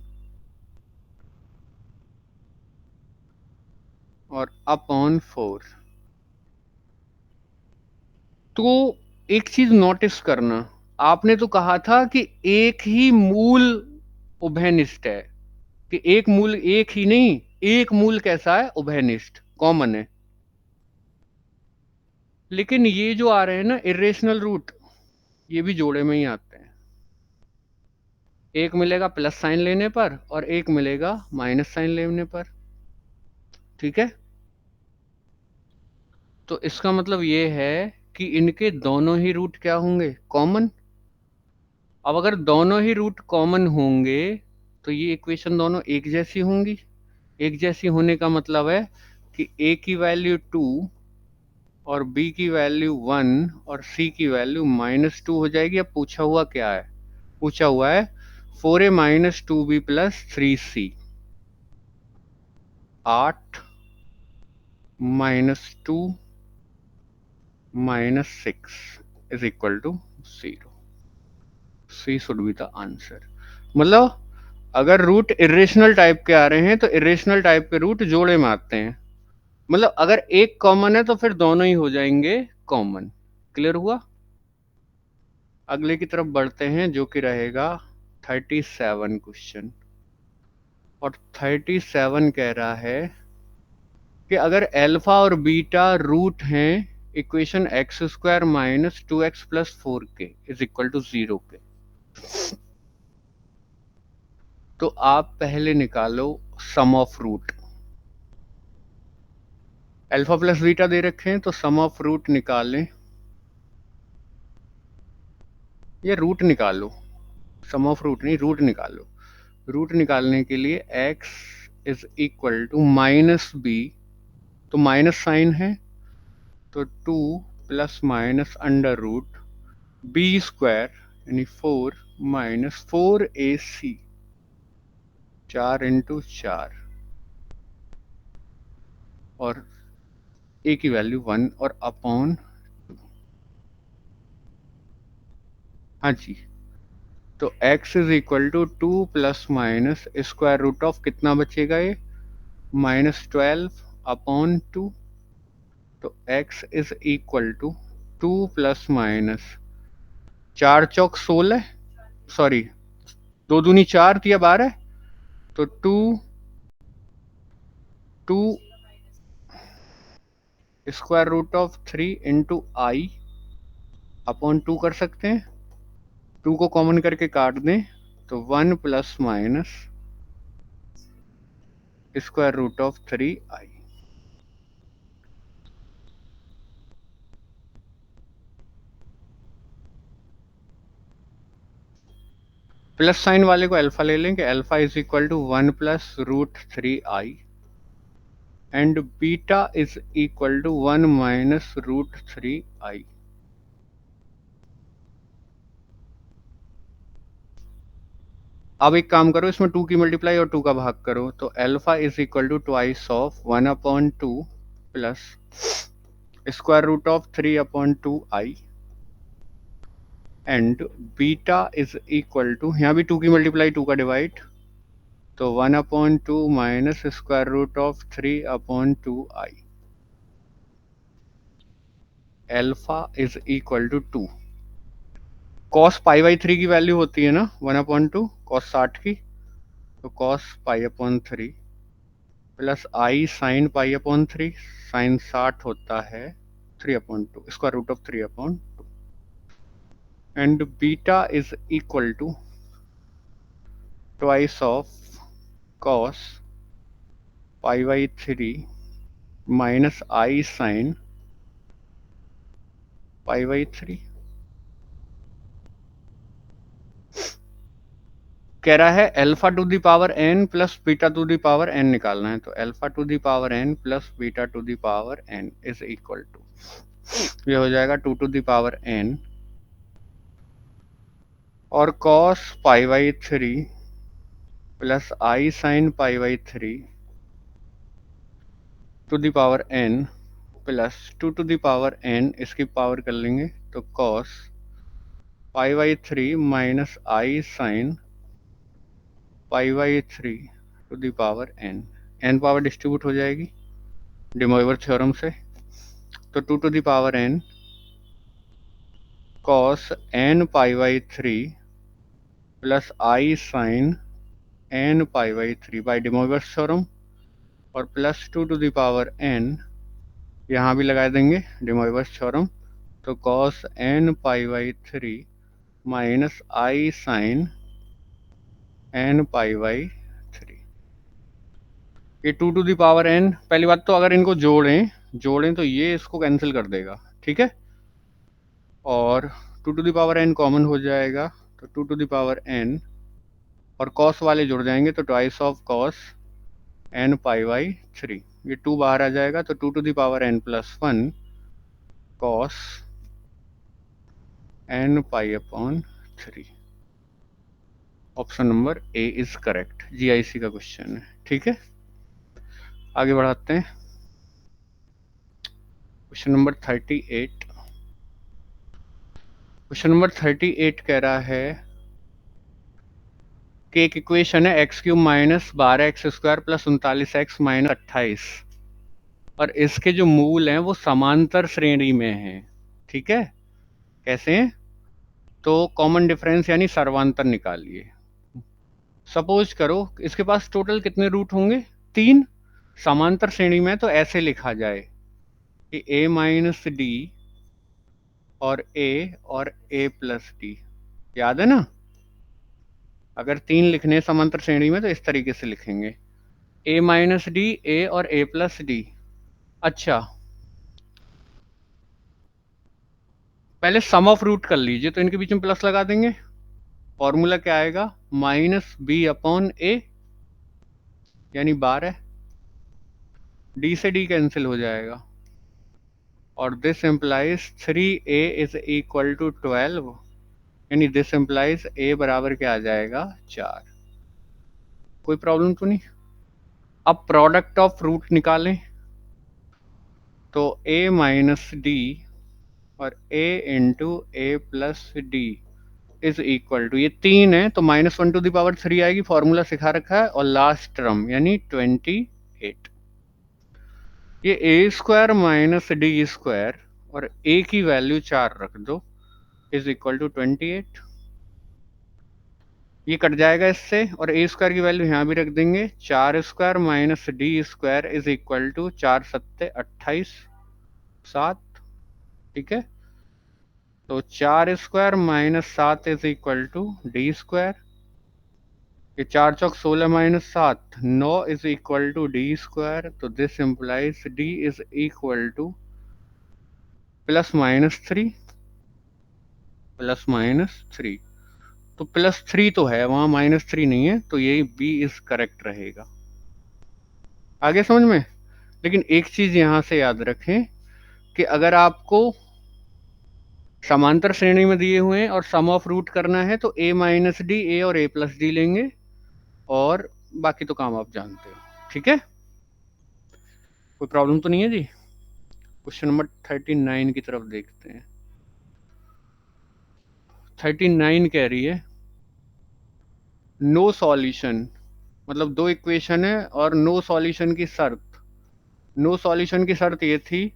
और अपॉन 4। तो एक चीज नोटिस करना, आपने तो कहा था कि एक ही मूल उभयनिष्ठ है, कि एक मूल एक ही नहीं, एक मूल कैसा है, उभयनिष्ठ, कॉमन है। लेकिन ये जो आ रहे हैं ना इरेशनल रूट, ये भी जोड़े में ही आते हैं, एक मिलेगा प्लस साइन लेने पर और एक मिलेगा माइनस साइन लेने पर, ठीक है। तो इसका मतलब ये है कि इनके दोनों ही रूट क्या होंगे, कॉमन। अब अगर दोनों ही रूट कॉमन होंगे तो ये इक्वेशन दोनों एक जैसी होंगी। एक जैसी होने का मतलब है कि a की वैल्यू 2 और b की वैल्यू 1 और c की वैल्यू -2 हो जाएगी। अब पूछा हुआ क्या है, पूछा हुआ है 4a minus 2b plus 3c, 8 minus 2 minus 6 is equal to 0. C should be the answer. मतलब अगर रूट इरेशनल टाइप के आ रहे हैं तो इरेशनल टाइप के रूट जोड़े में आते हैं. मतलब अगर एक कॉमन है तो फिर दोनों ही हो जाएंगे कॉमन. क्लियर हुआ? अगले की तरफ बढ़ते हैं जो कि रहेगा 37 क्वेश्चन. और 37 कह रहा है कि अगर अल्फा और बीटा रूट हैं equation x square minus 2x plus 4k is equal to 0 के, तो आप पहले निकालो sum of root. Alpha plus beta दे रखे हैं तो सम ऑफ रूट निकालें. ये रूट निकालो, सम ऑफ रूट नहीं, रूट निकालो. रूट निकालने के लिए x is equal to minus b, तो माइनस साइन है तो 2 plus minus under root b square यानी 4 माइनस 4ac, 4 इंटू 4 और a की वैल्यू 1 और अपॉन 2. हाँ जी, तो x is equal to 2 plus minus square root of कितना बचेगा ये, -12 अपॉन 2. तो x is equal to 2 plus minus 4 चौक 16, सॉरी 2 दूनी 4 दिया 12, तो 2 square root of 3 into i upon 2 कर सकते हैं. 2 को कॉमन करके काट दें तो 1 plus minus square root of 3i. Plus sign वाले को अल्फा ले लेंगे. Alpha is equal to 1 plus root 3i and beta is equal to 1 minus root 3i. अब एक काम करो, इसमें 2 की मल्टीप्लाई और 2 का भाग करो, तो alpha is equal to twice of 1 upon 2 plus square root of 3 upon 2i and beta is equal to, यहाँ भी 2 की मल्टीप्लाई 2 का डिवाइड, तो 1 upon 2 minus square root of 3 upon 2i. Alpha is equal to 2. Cos pi by 3 की value होती है ना 1 upon 2 cos 60 की, तो कॉस पाई अपॉन 3 प्लस आई साइन पाई अपॉन 3, साइन 60 होता है 3 upon 2 square root of 3 upon 2 and beta is equal to twice of cos pi by 3 minus I sine pi by 3. कह रहा है alpha to the power n plus beta to the power n निकालना है, तो alpha to the power n plus beta to the power n is equal to, ये हो जाएगा 2 to the power n और cos pi by 3 plus I sine pi by 3 to the power n plus 2 to the power n, इसकी power कर लेंगे तो cos pi by 3 minus I sine pi by 3 to the power n power distribute हो जाएगी de Moivre theorem से, तो 2 to the power n cos n pi by 3 plus I sine n pi by 3 by de Moivre theorem और plus 2 to the power n, यहाँ भी लगा देंगे de Moivre theorem, तो cos n pi by 3 minus I sine n pi by 3. ये 2 to the power n, पहली बात तो अगर इनको जोड़ें तो ये इसको कैंसिल कर देगा, ठीक है, और 2 to the power n common हो जाएगा, तो 2 टू दी पावर n और cos वाले जुड़ जाएंगे तो twice of cos n pi by 3. ये 2 बाहर आ जाएगा तो 2 to the power n plus 1 cos n pi upon 3 option number A is correct. GIC का क्वेश्चन है। ठीक है, आगे बढ़ाते हैं। Question number 38। क्वेश्चन नंबर 38 कह रहा है कि एक इक्वेशन है x cube minus 12x² plus 39x minus 28, और इसके जो मूल हैं वो समांतर श्रेणी में हैं। ठीक है, कैसे हैं? तो कॉमन डिफरेंस यानी सर्वांतर निकालिए। सपोज करो इसके पास टोटल कितने रूट होंगे? 3। समांतर श्रेणी में तो ऐसे लिखा जाए कि a माइनस डी और a प्लस डी। याद है ना? अगर 3 लिखने समांतर श्रेणी में तो इस तरीके से लिखेंगे a माइनस डी, a और a प्लस डी। अच्छा, पहले सम ऑफ रूट कर लीजिए, तो इनके बीच में प्लस लगा देंगे। फॉर्मूला क्या आएगा? माइनस बी अपॉन ए, यानी 12। डी से डी कैंसिल हो जाएगा, और this implies 3a is equal to 12, यानी दिस इम्प्लाइज a बराबर क्या आ जाएगा? 4। कोई प्रॉब्लम तो नहीं? अब प्रोडक्ट ऑफ रूट निकालें, तो a माइनस डी और a into a plus d is equal to, ये 3 है तो -1⁻³ आएगी, फॉर्मूला सिखा रखा है, और लास्ट टर्म यानी 28। ये a² माइनस डी स्क्वायर और a की वैल्यू 4 रख दो, इज इक्वल टू 28। ये कट जाएगा इससे, और a² की वैल्यू यहाँ भी रख देंगे। 4² minus D square is equal to 4 सत्ते 28, 7। ठीक है, तो 4² minus 7 is equal to D square. ये 4 चौक 16 minus 7 9 is equal to D square. तो this implies D is equal to +-3 +-3। तो +3 तो है वहां, -3 नहीं है, तो यही बी इज करेक्ट रहेगा। आगे समझ में? लेकिन एक चीज यहां से याद रखें कि अगर आपको समांतर श्रेणी में दिए हुए हैं और सम ऑफ रूट करना है, तो a माइनस डी, ए और a प्लस डी लेंगे, और बाकी तो काम आप जानते हो। ठीक है, कोई प्रॉब्लम तो नहीं है जी? क्वेश्चन नंबर 39 की तरफ देखते हैं। 39 कह रही है नो सॉल्यूशन, मतलब दो इक्वेशन है और नो सॉल्यूशन की शर्त। नो सॉल्यूशन की शर्त ये थी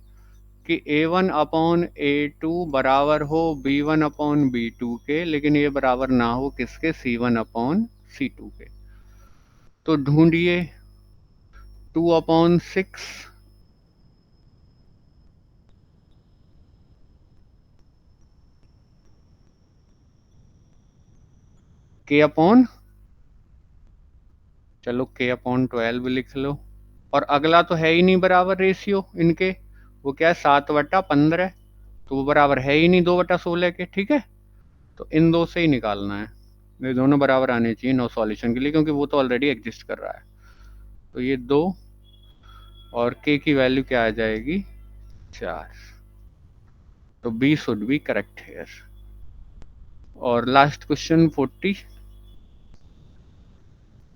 कि a1 अपॉन a2 बराबर हो b1 अपॉन b2 के, लेकिन ये बराबर ना हो किसके? c1 अपॉन c2 के। तो ढूंढिए 2/6 k अपॉन, चलो k/12 लिख लो, और अगला तो है ही नहीं बराबर रेशियो इनके, वो क्या है? 7/15, तो वो बराबर है ही नहीं 2/16 के। ठीक है, तो इन दो से ही निकालना है, ये दोनों बराबर आने चाहिए नो सॉल्यूशन के लिए, क्योंकि वो तो ऑलरेडी एग्जिस्ट कर रहा है। तो ये 2 और k की वैल्यू क्या आ जाएगी? 4। तो B should be correct hair. और लास्ट क्वेश्चन 40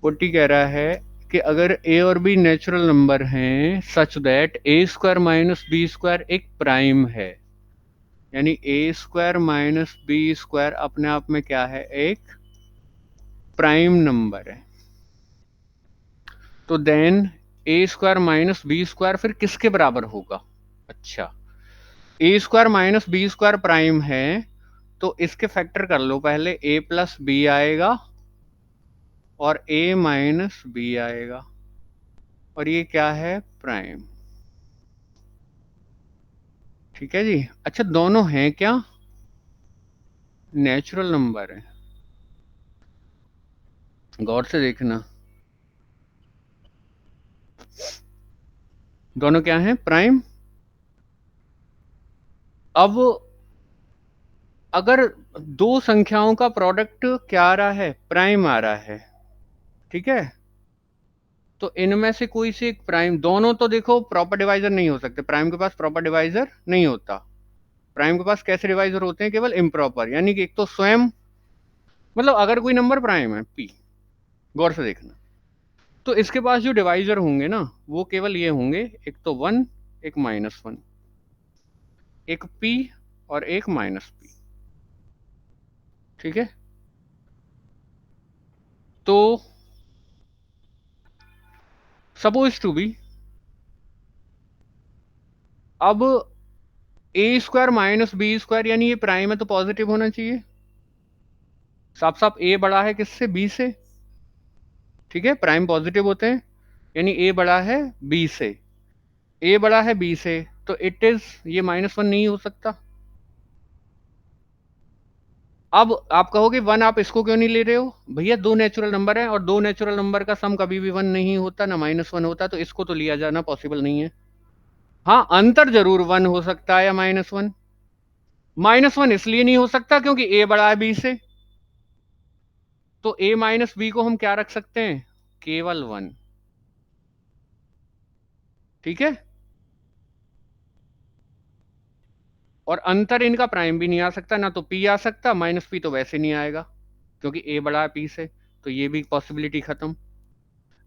कह रहा है कि अगर a और b नेचुरल नंबर हैं such that a² minus b² एक प्राइम है, यानी a² माइनस b² अपने आप में क्या है? एक प्राइम नंबर है। तो देन a² माइनस b² फिर किसके बराबर होगा? अच्छा, a² माइनस b² प्राइम है, तो इसके फैक्टर कर लो पहले, a प्लस बी आएगा और a माइनस बी आएगा, और ये क्या है? प्राइम। ठीक है जी। अच्छा, दोनों हैं क्या? नेचुरल नंबर है, गौर से देखना, दोनों क्या हैं? प्राइम। अब अगर दो संख्याओं का प्रोडक्ट क्या आ रहा है? प्राइम आ रहा है। ठीक है, तो इनमें से कोई से एक प्राइम, दोनों तो देखो प्रॉपर डिवाइजर नहीं हो सकते, प्राइम के पास प्रॉपर डिवाइजर नहीं होता। प्राइम के पास कैसे डिवाइजर होते हैं? केवल इम्प्रॉपर, यानी कि एक तो स्वयं मतलब अगर कोई नंबर प्राइम है p, गौर से देखना, तो इसके पास जो डिवाइजर होंगे ना वो केवल ये होंगे, एक तो 1, एक -1, एक p और एक -p। ठीक है, तो सपोज टू बी, अब ए स्क्वायर माइनस बी स्क्वायर, यानी ये प्राइम है तो पॉजिटिव होना चाहिए। साफ साफ ए बड़ा है किससे? बी से। ठीक है, प्राइम पॉजिटिव होते हैं, यानी ए बड़ा है बी से। ए बड़ा है बी से, तो इट इज, ये -1 नहीं हो सकता। अब आप कहोगे 1 आप इसको क्यों नहीं ले रहे हो? भैया दो नेचुरल नंबर है, और दो नेचुरल नंबर का सम कभी भी 1 नहीं होता, ना -1 होता, तो इसको तो लिया जाना पॉसिबल नहीं है। हाँ, अंतर जरूर 1 हो सकता है या -1। -1 इसलिए नहीं हो सकता क्योंकि ए बड़ा है बी से, तो a माइनस बी को हम क्या रख सकते हैं? केवल 1। ठीक है, और अंतर इनका प्राइम भी नहीं आ सकता, ना तो p आ सकता, -p तो वैसे नहीं आएगा क्योंकि a बड़ा है p से, तो ये भी पॉसिबिलिटी खत्म।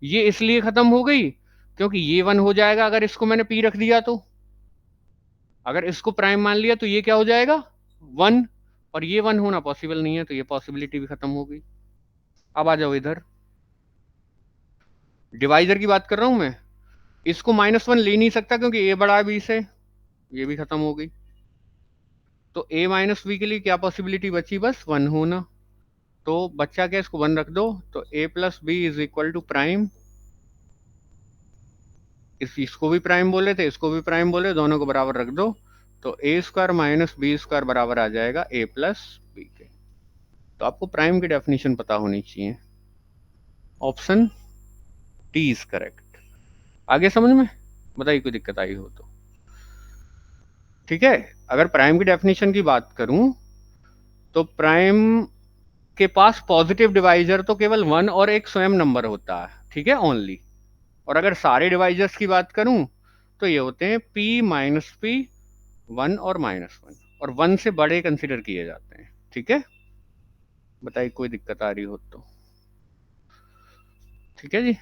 ये इसलिए खत्म हो गई क्योंकि ये 1 हो जाएगा अगर इसको मैंने p रख दिया, तो अगर इसको प्राइम मान लिया तो ये क्या हो जाएगा? 1, और ये 1 होना पॉसिबल नहीं है, तो ये पॉसिबिलिटी भी खत्म हो गई। अब आ जाओ इधर, डिवाइजर की बात कर रहा हूं मैं, इसको -1 ले नहीं सकता क्योंकि a बड़ा है b से, ये भी खत्म हो गई। तो a माइनस बी के लिए क्या पॉसिबिलिटी बची? बस 1 होना। तो बच्चा क्या, इसको 1 रख दो, तो a plus b is equal to prime. इसको भी प्राइम बोले थे, इसको भी प्राइम बोले, दोनों को बराबर रख दो, तो a square minus B square बराबर आ जाएगा a प्लस बी के। तो आपको प्राइम की डेफिनेशन पता होनी चाहिए। Option D is correct. आगे समझ में? बताइए कोई दिक्कत आई हो तो। ठीक है, अगर प्राइम की डेफिनेशन की बात करूं तो प्राइम के पास पॉजिटिव डिवाइजर तो केवल 1 और एक स्वयं नंबर होता है। ठीक है, ओनली। और अगर सारे डिवाइजर्स की बात करूं तो ये होते हैं p माइनस p, 1 और -1, और 1 से बड़े कंसिडर किए जाते हैं। ठीक है, बताइए कोई दिक्कत आ रही हो तो। ठीक है जी।